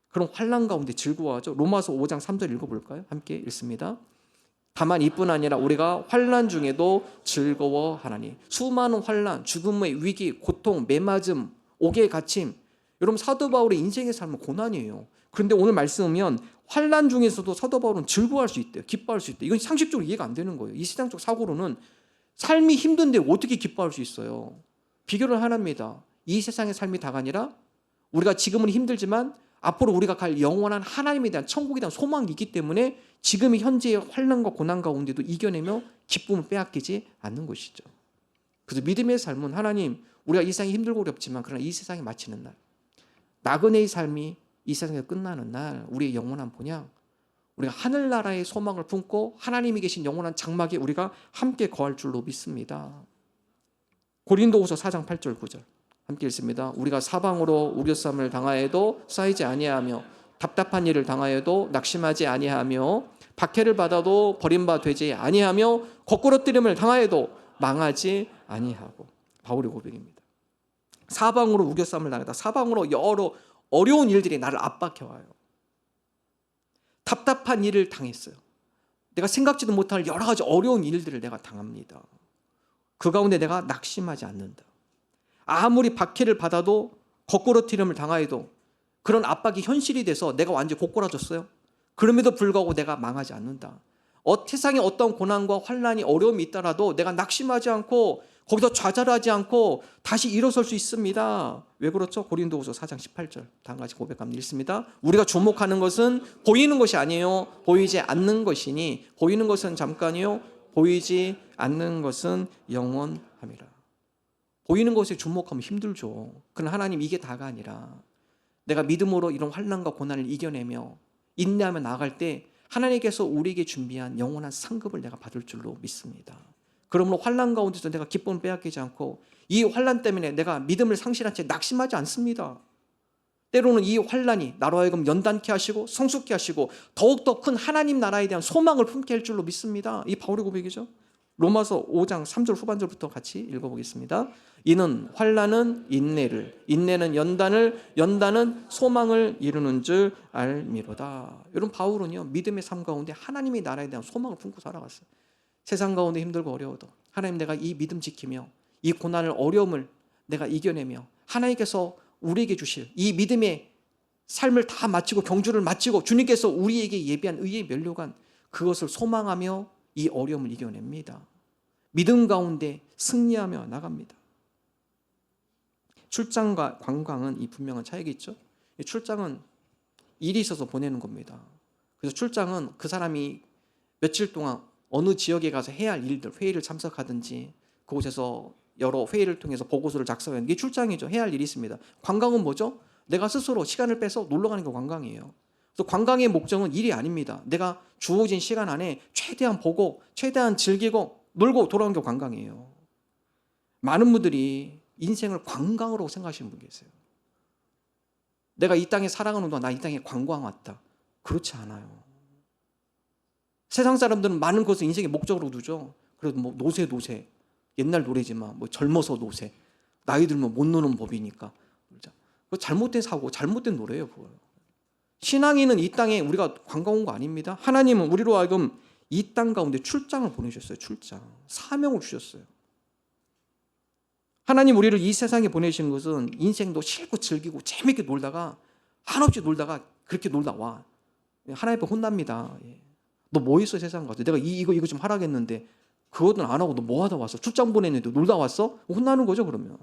그런 환난 가운데 즐거워하죠. 로마서 5장 3절 읽어볼까요? 함께 읽습니다. 다만 이뿐 아니라 우리가 환난 중에도 즐거워하나니. 수많은 환난, 죽음의 위기, 고통, 매맞음, 옥의 갇힘. 여러분 사도 바울의 인생의 삶은 고난이에요. 그런데 오늘 말씀은 환난 중에서도 사도 바울은 즐거워할 수 있대요. 기뻐할 수 있대요. 이건 상식적으로 이해가 안 되는 거예요. 이 세상적 사고로는 삶이 힘든데 어떻게 기뻐할 수 있어요? 비교를 하나입니다. 이 세상의 삶이 다가 아니라 우리가 지금은 힘들지만 앞으로 우리가 갈 영원한 하나님에 대한 천국에 대한 소망이 있기 때문에 지금 현재의 환난과 고난 가운데도 이겨내며 기쁨을 빼앗기지 않는 것이죠. 그래서 믿음의 삶은 하나님, 우리가 이 세상이 힘들고 어렵지만 그러나 이 세상이 마치는 날, 나그네의 삶이 이 세상에서 끝나는 날, 우리의 영원한 본향, 우리가 하늘나라의 소망을 품고 하나님이 계신 영원한 장막에 우리가 함께 거할 줄로 믿습니다. 고린도후서 4장 8절 9절 함께 읽습니다. 우리가 사방으로 우겨쌈을 당하여도 쌓이지 아니하며 답답한 일을 당하여도 낙심하지 아니하며 박해를 받아도 버림받지 아니하며 거꾸러뜨림을 당하여도 망하지 아니하고. 바울의 고백입니다. 사방으로 우겨쌈을 당하다, 사방으로 여러 어려운 일들이 나를 압박해와요. 답답한 일을 당했어요. 내가 생각지도 못할 여러 가지 어려운 일들을 내가 당합니다. 그 가운데 내가 낙심하지 않는다. 아무리 박해를 받아도 거꾸러뜨림을 당하여도 그런 압박이 현실이 돼서 내가 완전히 고꾸라졌어요. 그럼에도 불구하고 내가 망하지 않는다. 세상에 어떤 고난과 환난이 어려움이 있더라도 내가 낙심하지 않고 거기서 좌절하지 않고 다시 일어설 수 있습니다. 왜 그렇죠? 고린도후서 4장 18절 다음 같이 고백합니다. 읽습니다. 우리가 주목하는 것은 보이는 것이 아니에요. 보이지 않는 것이니 보이는 것은 잠깐이요 보이지 않는 것은 영원함이라. 보이는 것에 주목하면 힘들죠. 그러나 하나님, 이게 다가 아니라 내가 믿음으로 이런 환난과 고난을 이겨내며 인내하며 나아갈 때 하나님께서 우리에게 준비한 영원한 상급을 내가 받을 줄로 믿습니다. 그러므로 환난 가운데서 내가 기쁨을 빼앗기지 않고 이 환난 때문에 내가 믿음을 상실한 채 낙심하지 않습니다. 때로는 이 환난이 나로 하여금 연단케 하시고 성숙케 하시고 더욱더 큰 하나님 나라에 대한 소망을 품게 할 줄로 믿습니다. 이 바울의 고백이죠. 로마서 5장 3절 후반절부터 같이 읽어보겠습니다. 이는 환난은 인내를, 인내는 연단을, 연단은 소망을 이루는 줄 알미로다. 여러분, 바울은요 믿음의 삶 가운데 하나님의 나라에 대한 소망을 품고 살아갔어요. 세상 가운데 힘들고 어려워도 하나님, 내가 이 믿음 지키며 이 고난을, 어려움을 내가 이겨내며 하나님께서 우리에게 주실 이 믿음의 삶을 다 마치고 경주를 마치고 주님께서 우리에게 예비한 의의 면류관, 그것을 소망하며 이 어려움을 이겨냅니다. 믿음 가운데 승리하며 나갑니다. 출장과 관광은 이 분명한 차이가 있죠. 출장은 일이 있어서 보내는 겁니다. 그래서 출장은 그 사람이 며칠 동안 어느 지역에 가서 해야 할 일들, 회의를 참석하든지 그곳에서 여러 회의를 통해서 보고서를 작성하는 게 출장이죠. 해야 할 일이 있습니다. 관광은 뭐죠? 내가 스스로 시간을 빼서 놀러 가는 게 관광이에요. 그래서 관광의 목적은 일이 아닙니다. 내가 주어진 시간 안에 최대한 보고 최대한 즐기고 놀고 돌아오는 게 관광이에요. 많은 분들이 인생을 관광으로 생각하시는 분 계세요. 내가 이 땅에 살아가는 동안 나 이 땅에 관광 왔다. 그렇지 않아요. 세상 사람들은 많은 것을 인생의 목적으로 두죠. 그래도 뭐 노세 옛날 노래지만 뭐 젊어서 노세, 나이 들면 못 노는 법이니까. 그거 잘못된 사고, 잘못된 노래예요. 그거. 신앙인은 이 땅에 우리가 관광 온 거 아닙니다. 하나님은 우리로 하여금 이 땅 가운데 출장을 보내셨어요. 출장, 사명을 주셨어요. 하나님 우리를 이 세상에 보내신 것은 인생도 싫고 즐기고 재밌게 놀다가 한없이 놀다가 그렇게 놀다 와. 하나님 앞에 혼납니다. 너 뭐 있어 세상 가서? 내가 이거 좀 하라겠는데 그것도 안 하고 너 뭐 하다 왔어? 출장 보냈는데 놀다 왔어? 혼나는 거죠 그러면.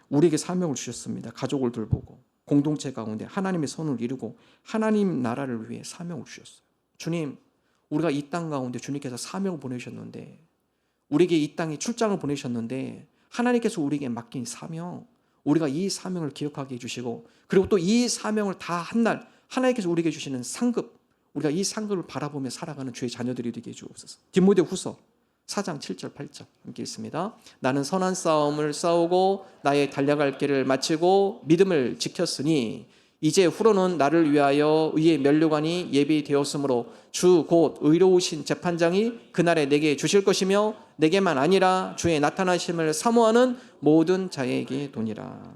우리에게 사명을 주셨습니다. 가족을 돌보고 공동체 가운데 하나님의 선을 이루고 하나님 나라를 위해 사명을 주셨어요. 주님, 우리가 이 땅 가운데 주님께서 사명을 보내셨는데, 우리에게 이 땅에 출장을 보내셨는데 하나님께서 우리에게 맡긴 사명, 우리가 이 사명을 기억하게 해주시고, 그리고 또 이 사명을 다 한 날 하나님께서 우리에게 주시는 상급, 우리가 이 상급을 바라보며 살아가는 주의 자녀들이 되게 해주옵소서. 디모데후서 4장 7절 8절 함께 읽습니다. 나는 선한 싸움을 싸우고 나의 달려갈 길을 마치고 믿음을 지켰으니 이제 후로는 나를 위하여 의의 면류관이 예비되었으므로 주 곧 의로우신 재판장이 그날에 내게 주실 것이며 내게만 아니라 주의 나타나심을 사모하는 모든 자에게 도니라.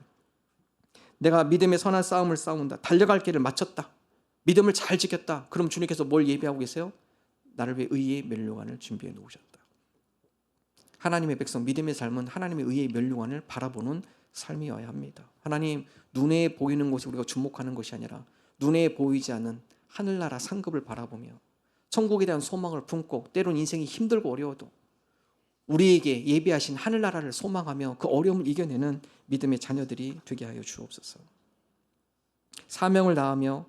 내가 믿음의 선한 싸움을 싸운다. 달려갈 길을 마쳤다. 믿음을 잘 지켰다. 그럼 주님께서 뭘 예비하고 계세요? 나를 위해 의의 면류관을 준비해 놓으셨다. 하나님의 백성, 믿음의 삶은 하나님의 의의 면류관을 바라보는 삶이어야 합니다. 하나님, 눈에 보이는 곳에 우리가 주목하는 것이 아니라 눈에 보이지 않는 하늘나라 상급을 바라보며 천국에 대한 소망을 품고 때론 인생이 힘들고 어려워도 우리에게 예비하신 하늘나라를 소망하며 그 어려움을 이겨내는 믿음의 자녀들이 되게 하여 주옵소서. 사명을 다하며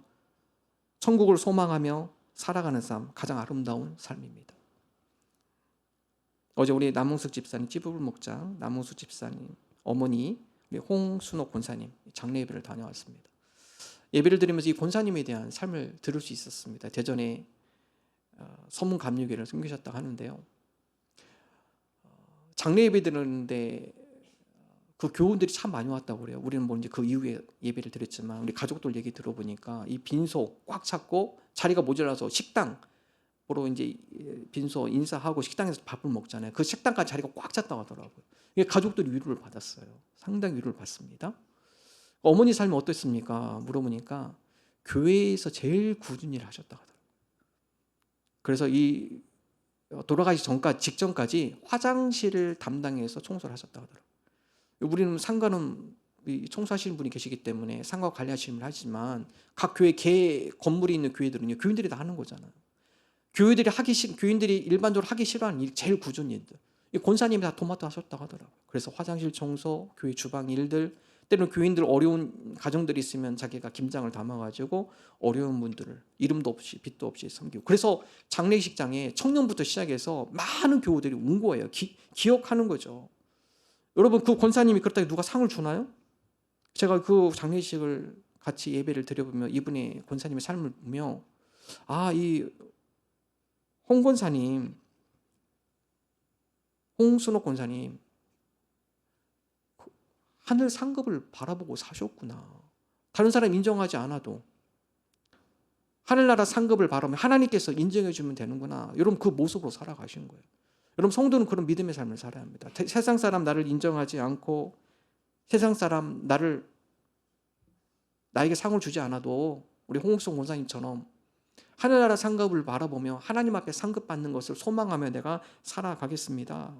천국을 소망하며 살아가는 삶, 가장 아름다운 삶입니다. 어제 우리 남홍숙 집사님, 찌부불 목장 남홍숙 집사님 어머니 우리 홍순옥 권사님 장례 예배를 다녀왔습니다. 예배를 드리면서 이 권사님에 대한 삶을 들을 수 있었습니다. 대전에 서문 감리교회를 섬기셨다고 하는데요. 장례 예배 드리는데 그 교우들이 참 많이 왔다고 그래요. 우리는 뭐 이제 그 이후에 예배를 드렸지만 우리 가족들 얘기 들어보니까 이 빈소 꽉 찼고 자리가 모자라서 식당으로 이제 빈소 인사하고 식당에서 밥을 먹잖아요. 그 식당까지 자리가 꽉 찼다고 하더라고요. 가족들이 위로를 받았어요. 상당히 위로를 받습니다. 어머니 삶이 어땠습니까? 물어보니까 교회에서 제일 꾸준히 일을 하셨다고 하더라고요. 그래서 이 돌아가시 직전까지 화장실을 담당해서 청소를 하셨다고 하더라고요. 우리는 상가는 청소하시는 분이 계시기 때문에 상가 관리하시는 분을 하지만 각 교회 개 건물이 있는 교회들은요, 교인들이 다 하는 거잖아요. 교인들이 일반적으로 하기 싫어하는 일, 제일 꾸준히 일들. 이 권사님이 다 도맡아 하셨다고 하더라고요. 그래서 화장실 청소, 교회 주방 일들, 때로는 교인들 어려운 가정들이 있으면 자기가 김장을 담아가지고 어려운 분들을 이름도 없이 빛도 없이 섬기고, 그래서 장례식장에 청년부터 시작해서 많은 교우들이 온 거예요. 기억하는 거죠. 여러분, 그 권사님이 그렇다고 누가 상을 주나요? 제가 그 장례식을 같이 예배를 드려보며 이분의 권사님의 삶을 보며 이 홍 권사님, 홍순옥 권사님 하늘 상급을 바라보고 사셨구나. 다른 사람 인정하지 않아도 하늘나라 상급을 바라보면 하나님께서 인정해 주면 되는구나. 여러분, 그 모습으로 살아가신 거예요. 여러분, 성도는 그런 믿음의 삶을 살아야 합니다. 세상 사람 나를 인정하지 않고 세상 사람 나에게 상을 주지 않아도 우리 홍옥성 권사님처럼 하늘나라 상급을 바라보며 하나님 앞에 상급 받는 것을 소망하며 내가 살아가겠습니다.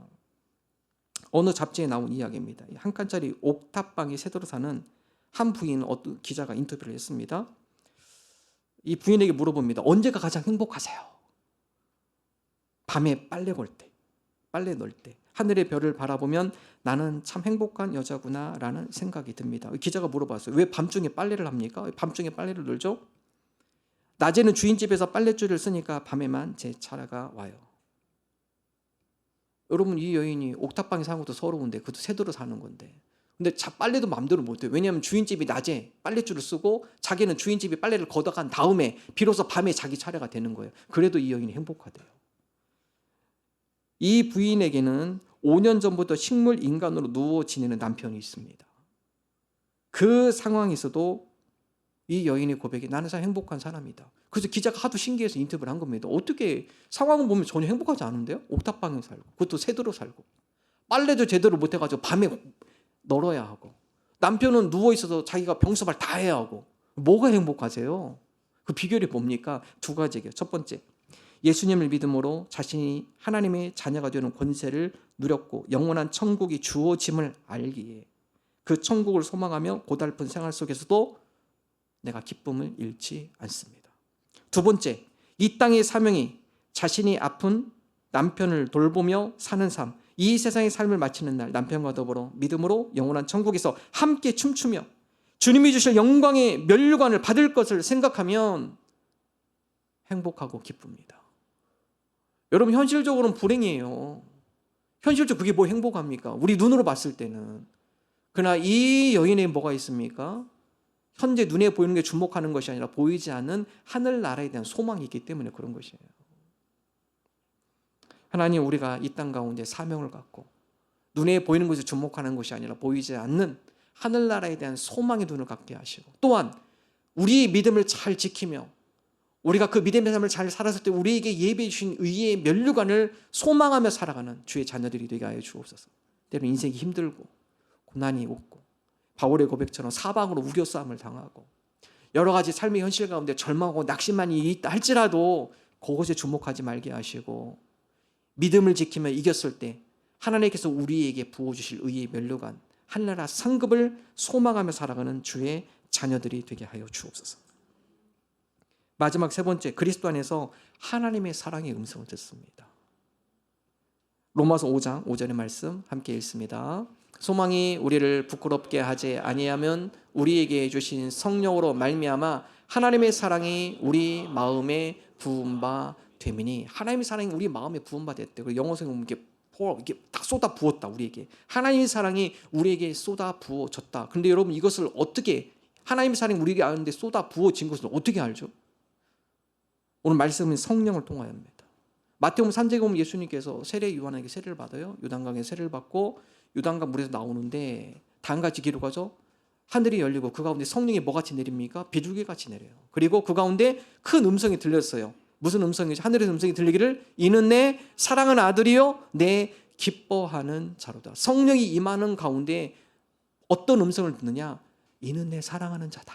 어느 잡지에 나온 이야기입니다. 한 칸짜리 옥탑방에 새도록 사는 한 부인 어떤 기자가 인터뷰를 했습니다. 이 부인에게 물어봅니다. 언제가 가장 행복하세요? 밤에 빨래 걸 때, 빨래 넣을 때, 하늘의 별을 바라보면 나는 참 행복한 여자구나 라는 생각이 듭니다. 기자가 물어봤어요. 왜 밤중에 빨래를 합니까? 왜 밤중에 빨래를 널죠? 낮에는 주인집에서 빨랫줄을 쓰니까 밤에만 제 차례가 와요. 여러분, 이 여인이 옥탑방에 사는 것도 서러운데 그것도 새도로 사는 건데, 근데 빨래도 마음대로 못해요. 왜냐하면 주인집이 낮에 빨랫줄을 쓰고 자기는 주인집이 빨래를 걷어간 다음에 비로소 밤에 자기 차례가 되는 거예요. 그래도 이 여인이 행복하대요. 이 부인에게는 5년 전부터 식물 인간으로 누워 지내는 남편이 있습니다. 그 상황에서도 이 여인의 고백이 나는 참 행복한 사람이다. 그래서 기자가 하도 신기해서 인터뷰를 한 겁니다. 어떻게 상황을 보면 전혀 행복하지 않은데요? 옥탑방에 살고, 그것도 새도로 살고, 빨래도 제대로 못해가지고 밤에 널어야 하고, 남편은 누워있어서 자기가 병서발 다 해야 하고, 뭐가 행복하세요? 그 비결이 뭡니까? 두 가지예요. 첫 번째, 예수님을 믿음으로 자신이 하나님의 자녀가 되는 권세를 누렸고 영원한 천국이 주어짐을 알기에 그 천국을 소망하며 고달픈 생활 속에서도 내가 기쁨을 잃지 않습니다. 두 번째, 이 땅의 사명이 자신이 아픈 남편을 돌보며 사는 삶, 이 세상의 삶을 마치는 날 남편과 더불어 믿음으로 영원한 천국에서 함께 춤추며 주님이 주실 영광의 면류관을 받을 것을 생각하면 행복하고 기쁩니다. 여러분, 현실적으로는 불행이에요. 현실적으로 그게 뭐 행복합니까? 우리 눈으로 봤을 때는. 그러나 이 여인에 뭐가 있습니까? 현재 눈에 보이는 게 주목하는 것이 아니라 보이지 않는 하늘나라에 대한 소망이 있기 때문에 그런 것이에요. 하나님, 우리가 이 땅 가운데 사명을 갖고 눈에 보이는 것에 주목하는 것이 아니라 보이지 않는 하늘나라에 대한 소망의 눈을 갖게 하시고, 또한 우리의 믿음을 잘 지키며 우리가 그 믿음의 삶을 잘 살았을 때 우리에게 예비해 주신 의의 면류관을 소망하며 살아가는 주의 자녀들이 되게 하여 주옵소서. 때로는 인생이 힘들고 고난이 없고 바울의 고백처럼 사방으로 우겨싸움을 당하고 여러 가지 삶의 현실 가운데 절망하고 낙심만이 있다 할지라도 그것에 주목하지 말게 하시고, 믿음을 지키며 이겼을 때 하나님께서 우리에게 부어주실 의의 면류관, 하늘나라 상급을 소망하며 살아가는 주의 자녀들이 되게 하여 주옵소서. 마지막 세 번째, 그리스도 안에서 하나님의 사랑의 음성을 듣습니다. 로마서 5장 5절의 말씀 함께 읽습니다. 소망이 우리를 부끄럽게 하지 아니하면 우리에게 주신 성령으로 말미암아 하나님의 사랑이 우리 마음에 부은 바 되미니. 하나님의 사랑이 우리 마음에 부은 바 됐대. 그리고 영어성에 보면 이렇게 딱 쏟아 부었다. 우리에게 하나님의 사랑이 우리에게 쏟아 부어졌다. 그런데 여러분, 이것을 어떻게, 하나님의 사랑이 우리에게 아는데 쏟아 부어진 것을 어떻게 알죠? 오늘 말씀은 성령을 통하여입니다. 마태복음 3장에 보면 예수님께서 세례 요한에게 세례를 받아요. 요단강에 세례를 받고 요단강 물에서 나오는데 다음같이 기록하죠. 하늘이 열리고 그 가운데 성령이 뭐같이 내립니까? 비둘기같이 내려요. 그리고 그 가운데 큰 음성이 들렸어요. 무슨 음성이죠? 하늘에서 음성이 들리기를 이는 내 사랑하는 아들이요 내 기뻐하는 자로다. 성령이 임하는 가운데 어떤 음성을 듣느냐? 이는 내 사랑하는 자다.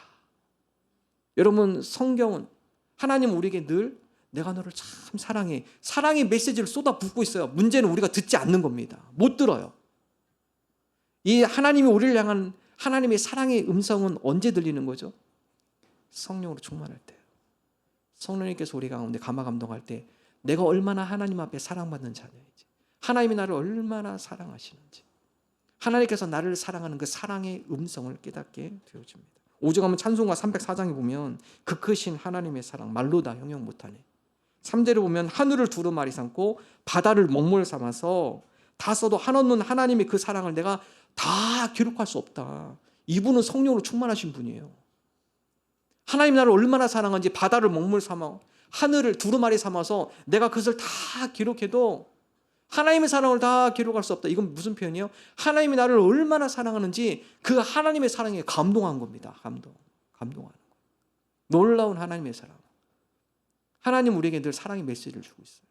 여러분, 성경은, 하나님은 우리에게 늘 내가 너를 참 사랑해, 사랑의 메시지를 쏟아붓고 있어요. 문제는 우리가 듣지 않는 겁니다. 못 들어요. 이 하나님이 우리를 향한 하나님의 사랑의 음성은 언제 들리는 거죠? 성령으로 충만할 때요. 성령님께서 우리 가운데 감화 감동할 때 내가 얼마나 하나님 앞에 사랑받는 자녀인지, 하나님이 나를 얼마나 사랑하시는지, 하나님께서 나를 사랑하는 그 사랑의 음성을 깨닫게 되어집니다. 오죽하면 찬송가 304장에 보면 그 크신 하나님의 사랑 말로 다 형용 못하네. 3절에 보면 하늘을 두루마리 삼고 바다를 먹물 삼아서 다 써도 한없는 하나님의 그 사랑을 내가 다 기록할 수 없다. 이분은 성령으로 충만하신 분이에요. 하나님 나를 얼마나 사랑한지 바다를 먹물 삼아 하늘을 두루마리 삼아서 내가 그것을 다 기록해도 하나님의 사랑을 다 기록할 수 없다. 이건 무슨 표현이에요? 하나님이 나를 얼마나 사랑하는지 그 하나님의 사랑에 감동한 겁니다. 감동하는 거예요. 놀라운 하나님의 사랑. 하나님 우리에게 늘 사랑의 메시지를 주고 있어요.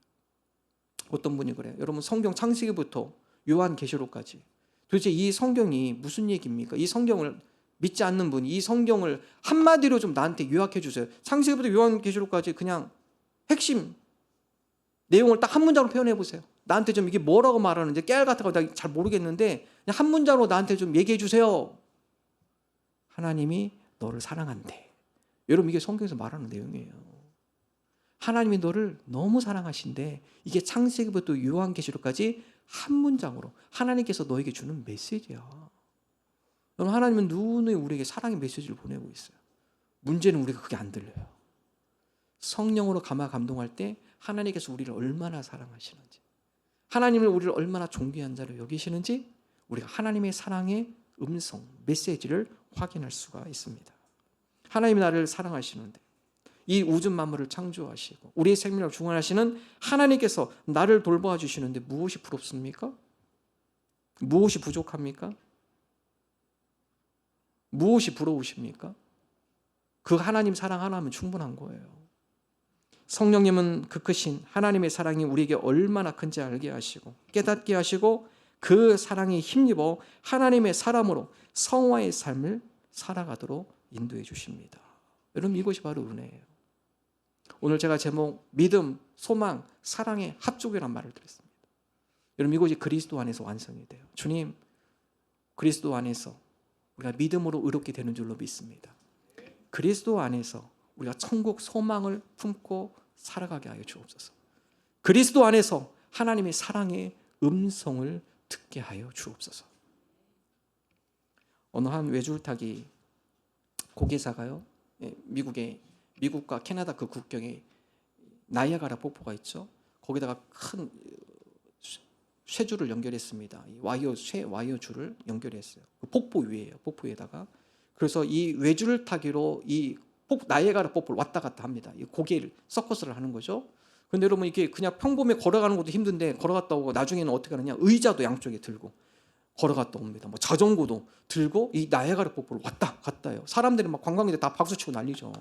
어떤 분이 그래요? 여러분, 성경 창세기부터 요한계시록까지 도대체 이 성경이 무슨 얘기입니까? 이 성경을 믿지 않는 분이 이 성경을 한마디로 좀 나한테 요약해 주세요. 창세기부터 요한계시록까지 그냥 핵심 내용을 딱 한 문장으로 표현해 보세요. 나한테 좀 이게 뭐라고 말하는지 깨알 같은 거 잘 모르겠는데 그냥 한 문장으로 나한테 좀 얘기해 주세요. 하나님이 너를 사랑한대. 여러분, 이게 성경에서 말하는 내용이에요. 하나님이 너를 너무 사랑하신데 이게 창세기부터 요한계시록까지 한 문장으로 하나님께서 너에게 주는 메시지야. 여러분, 하나님은 누누이 우리에게 사랑의 메시지를 보내고 있어요. 문제는 우리가 그게 안 들려요. 성령으로 감화 감동할 때 하나님께서 우리를 얼마나 사랑하시는지, 하나님을 우리를 얼마나 존귀한 자로 여기시는지 우리가 하나님의 사랑의 음성, 메시지를 확인할 수가 있습니다. 하나님이 나를 사랑하시는데 이 우주 만물을 창조하시고 우리의 생명을 중원하시는 하나님께서 나를 돌보아 주시는데 무엇이 부럽습니까? 무엇이 부족합니까? 무엇이 부러우십니까? 그 하나님 사랑 하나면 충분한 거예요. 성령님은 그 크신 하나님의 사랑이 우리에게 얼마나 큰지 알게 하시고 깨닫게 하시고 그 사랑에 힘입어 하나님의 사람으로 성화의 삶을 살아가도록 인도해 주십니다. 여러분, 이것이 바로 은혜예요. 오늘 제가 제목 믿음, 소망, 사랑의 합족이란 말을 드렸습니다. 여러분, 이것이 그리스도 안에서 완성이 돼요. 주님, 그리스도 안에서 우리가 믿음으로 의롭게 되는 줄로 믿습니다. 그리스도 안에서 우리가 천국 소망을 품고 살아가게 하여 주옵소서. 그리스도 안에서 하나님의 사랑의 음성을 듣게 하여 주옵소서. 어느 한 외줄타기 고개사가요, 미국과 캐나다 그 국경에 나이아가라 폭포가 있죠. 거기다가 큰 쇠줄을 연결했습니다. 쇠 와이어 줄을 연결했어요. 그 폭포 위에요. 폭포 위에다가. 그래서 이 외줄 타기로 이 나이아가라 폭포를 왔다 갔다 합니다. 이 고개를 서커스를 하는 거죠. 근데 여러분 이게 그냥 평범히 걸어가는 것도 힘든데 걸어갔다 오고 나중에는 어떻게 하느냐? 의자도 양쪽에 들고 걸어갔다 옵니다. 뭐 자전거도 들고 이 나이아가라 폭포를 왔다 갔다요. 사람들이 막 관광객들 다 박수치고 난리죠.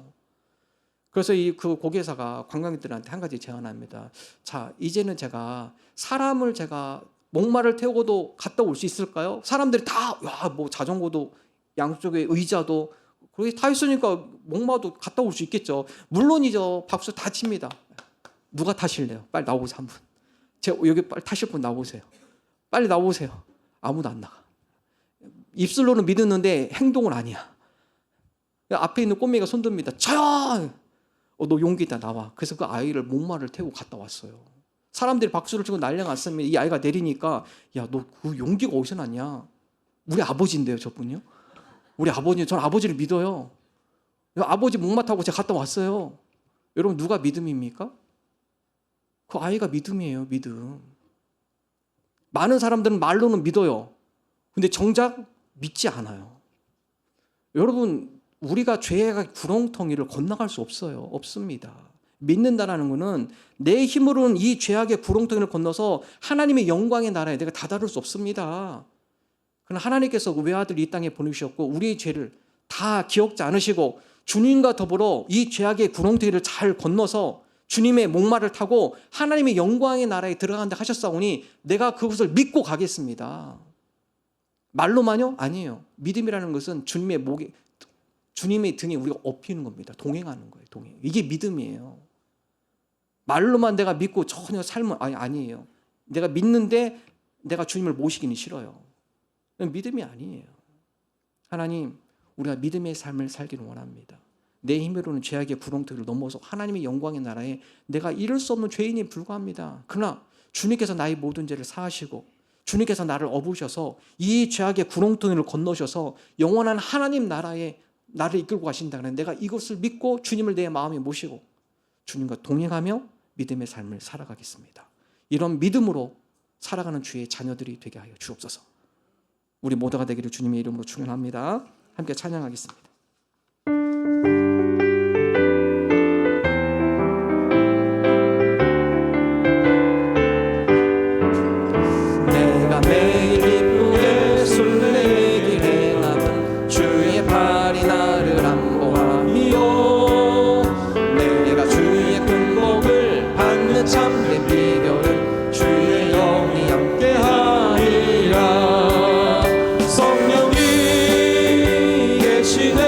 그래서 그 고개사가 관광객들한테 한 가지 제안합니다. 자, 이제는 제가 사람을 제가 목마를 태우고도 갔다 올 수 있을까요? 사람들이 다 뭐 자전거도 양쪽에 의자도 거기 타 있으니까 목마도 갔다 올 수 있겠죠. 물론이죠. 박수 다 칩니다. 누가 타실래요? 빨리 나오세요 한 분. 여기 빨리 타실 분 나오세요. 빨리 나오세요. 아무도 안 나가. 입술로는 믿었는데 행동은 아니야. 앞에 있는 꼬맹이가 손듭니다. 저요. 너 용기 있다 나와. 그래서 그 아이를 목마를 태우고 갔다 왔어요. 사람들이 박수를 치고 난리가 났으면 이 아이가 내리니까 야, 너 그 용기가 어디서 났냐? 우리 아버지인데요, 저분요. 우리 아버지, 전 아버지를 믿어요. 아버지 목마 타고 제가 갔다 왔어요. 여러분 누가 믿음입니까? 그 아이가 믿음이에요, 믿음. 많은 사람들은 말로는 믿어요. 근데 정작 믿지 않아요. 여러분 우리가 죄의 구렁텅이를 건너갈 수 없어요. 없습니다. 믿는다라는 것은 내 힘으로는 이 죄악의 구렁텅이를 건너서 하나님의 영광의 나라에 내가 다다를 수 없습니다. 그러나 하나님께서 외아들 이 땅에 보내주셨고 우리의 죄를 다 기억지 않으시고 주님과 더불어 이 죄악의 구렁텅이를 잘 건너서 주님의 목마를 타고 하나님의 영광의 나라에 들어간다 하셨사오니 내가 그것을 믿고 가겠습니다. 말로만요? 아니에요. 믿음이라는 것은 주님의 등에 우리가 업히는 겁니다. 동행하는 거예요. 동행. 이게 믿음이에요. 말로만 내가 믿고 전혀 삶은 아니에요. 내가 믿는데 내가 주님을 모시기는 싫어요. 믿음이 아니에요. 하나님, 우리가 믿음의 삶을 살기를 원합니다. 내 힘으로는 죄악의 구렁텅이를 넘어서 하나님의 영광의 나라에 내가 이룰 수 없는 죄인에 불과합니다. 그러나 주님께서 나의 모든 죄를 사하시고 주님께서 나를 업으셔서 이 죄악의 구렁텅이를 건너셔서 영원한 하나님 나라에 나를 이끌고 가신다는 내가 이것을 믿고 주님을 내 마음에 모시고 주님과 동행하며 믿음의 삶을 살아가겠습니다. 이런 믿음으로 살아가는 주의 자녀들이 되게 하여 주옵소서. 우리 모두가 되기를 주님의 이름으로 축원합니다. 함께 찬양하겠습니다. 내가 매일 기쁘게 술래길 행하면 주의 팔이 나를 안보하며 내가 주의 큰 복을 받는 참된 비결은 주의 영이 함께하리라. 성령이 계시네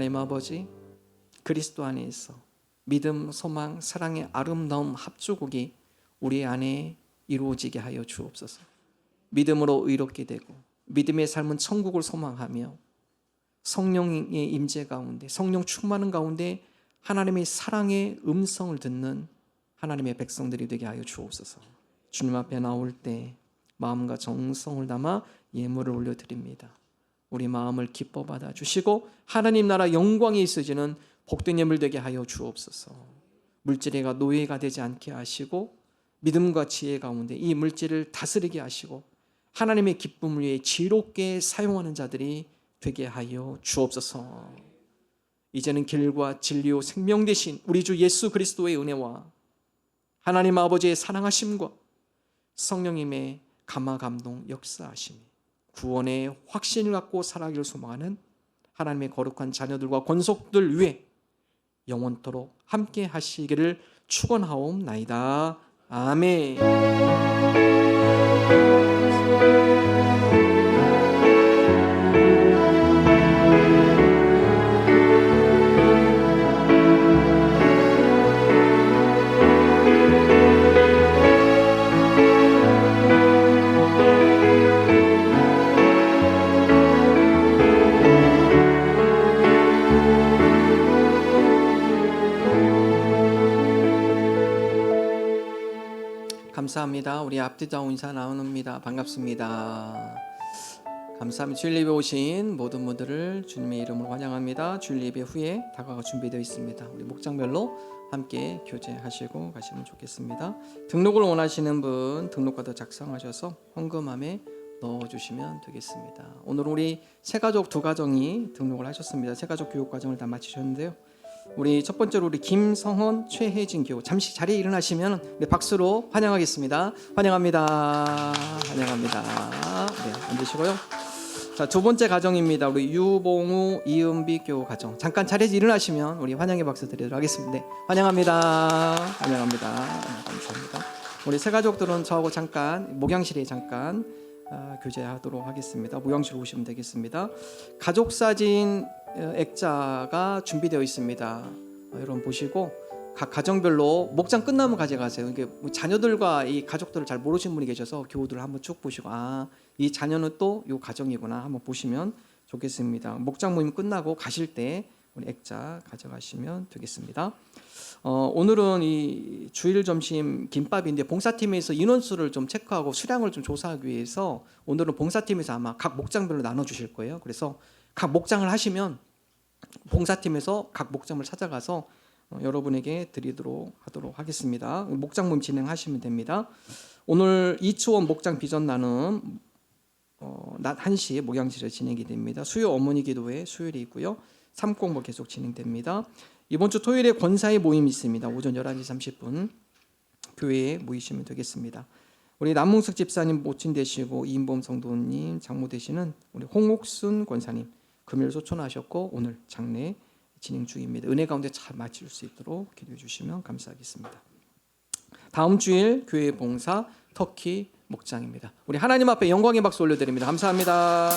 하나님 아버지, 그리스도 안에 있어 믿음, 소망, 사랑의 아름다운 합주곡이 우리 안에 이루어지게 하여 주옵소서. 믿음으로 의롭게 되고 믿음의 삶은 천국을 소망하며 성령의 임재 가운데, 성령 충만한 가운데 하나님의 사랑의 음성을 듣는 하나님의 백성들이 되게 하여 주옵소서. 주님 앞에 나올 때 마음과 정성을 담아 예물을 올려드립니다. 우리 마음을 기뻐 받아 주시고 하나님 나라 영광이 있어지는 복된 예물 되게 하여 주옵소서. 물질에가 노예가 되지 않게 하시고 믿음과 지혜 가운데 이 물질을 다스리게 하시고 하나님의 기쁨을 위해 지롭게 사용하는 자들이 되게 하여 주옵소서. 이제는 길과 진리요 생명 되신 우리 주 예수 그리스도의 은혜와 하나님 아버지의 사랑하심과 성령님의 감화 감동 역사하심이 구원의 확신을 갖고 살아가기를 소망하는 하나님의 거룩한 자녀들과 권속들 위해 영원토록 함께 하시기를 축원하옵나이다. 아멘. 감사합니다. 우리 앞뒤좌우 인사 나눕니다. 반갑습니다. 감사합니다. 주일 예배 오신 모든 분들을 주님의 이름으로 환영합니다. 주일 예배 후에 다가가 준비되어 있습니다. 우리 목장별로 함께 교제하시고 가시면 좋겠습니다. 등록을 원하시는 분 등록카드 작성하셔서 헌금함에 넣어주시면 되겠습니다. 오늘 우리 새가족 두 가정이 등록을 하셨습니다. 새가족 교육 과정을 다 마치셨는데요. 우리 첫 번째로 우리 김성헌, 최혜진 교우 잠시 자리에 일어나시면 우리 박수로 환영하겠습니다. 환영합니다. 환영합니다. 네, 앉으시고요. 자, 두 번째 가정입니다. 우리 유봉우, 이은비 교우 가정. 잠깐 자리에서 일어나시면 우리 환영의 박수 드리도록 하겠습니다. 네, 환영합니다. 환영합니다. 감사합니다. 우리 세 가족들은 저하고 잠깐 목양실에 잠깐 교제하도록 하겠습니다. 목양실 오시면 되겠습니다. 가족 사진 액자가 준비되어 있습니다. 여러분 보시고 각 가정별로 목장 끝나면 가져가세요. 이게 자녀들과 이 가족들을 잘 모르시는 분이 계셔서 교우들을 한번 쭉 보시고 이 자녀는 또 이 가정이구나 한번 보시면 좋겠습니다. 목장 모임 끝나고 가실 때 우리 액자 가져가시면 되겠습니다. 오늘은 이 주일 점심 김밥인데 봉사팀에서 인원수를 좀 체크하고 수량을 좀 조사하기 위해서 오늘은 봉사팀에서 아마 각 목장별로 나눠 주실 거예요. 그래서 각 목장을 하시면 봉사팀에서 각 목장을 찾아가서 여러분에게 드리도록 하도록 하겠습니다. 목장 모임 진행하시면 됩니다. 오늘 이초원 목장 비전 나눔 낮 1시에 목양실에 진행이 됩니다. 수요 어머니 기도회 수요일이 있고요. 삼공부 계속 진행됩니다. 이번 주 토요일에 권사의 모임이 있습니다. 오전 11시 30분 교회에 모이시면 되겠습니다. 우리 남문석 집사님 모친 되시고 이인범 성도님 장모 되시는 우리 홍옥순 권사님 금요일 소천하셨고 오늘 장례 진행 중입니다. 은혜 가운데 잘 마칠 수 있도록 기도해 주시면 감사하겠습니다. 다음 주일 교회 봉사 터키 목장입니다. 우리 하나님 앞에 영광의 박수 올려드립니다. 감사합니다.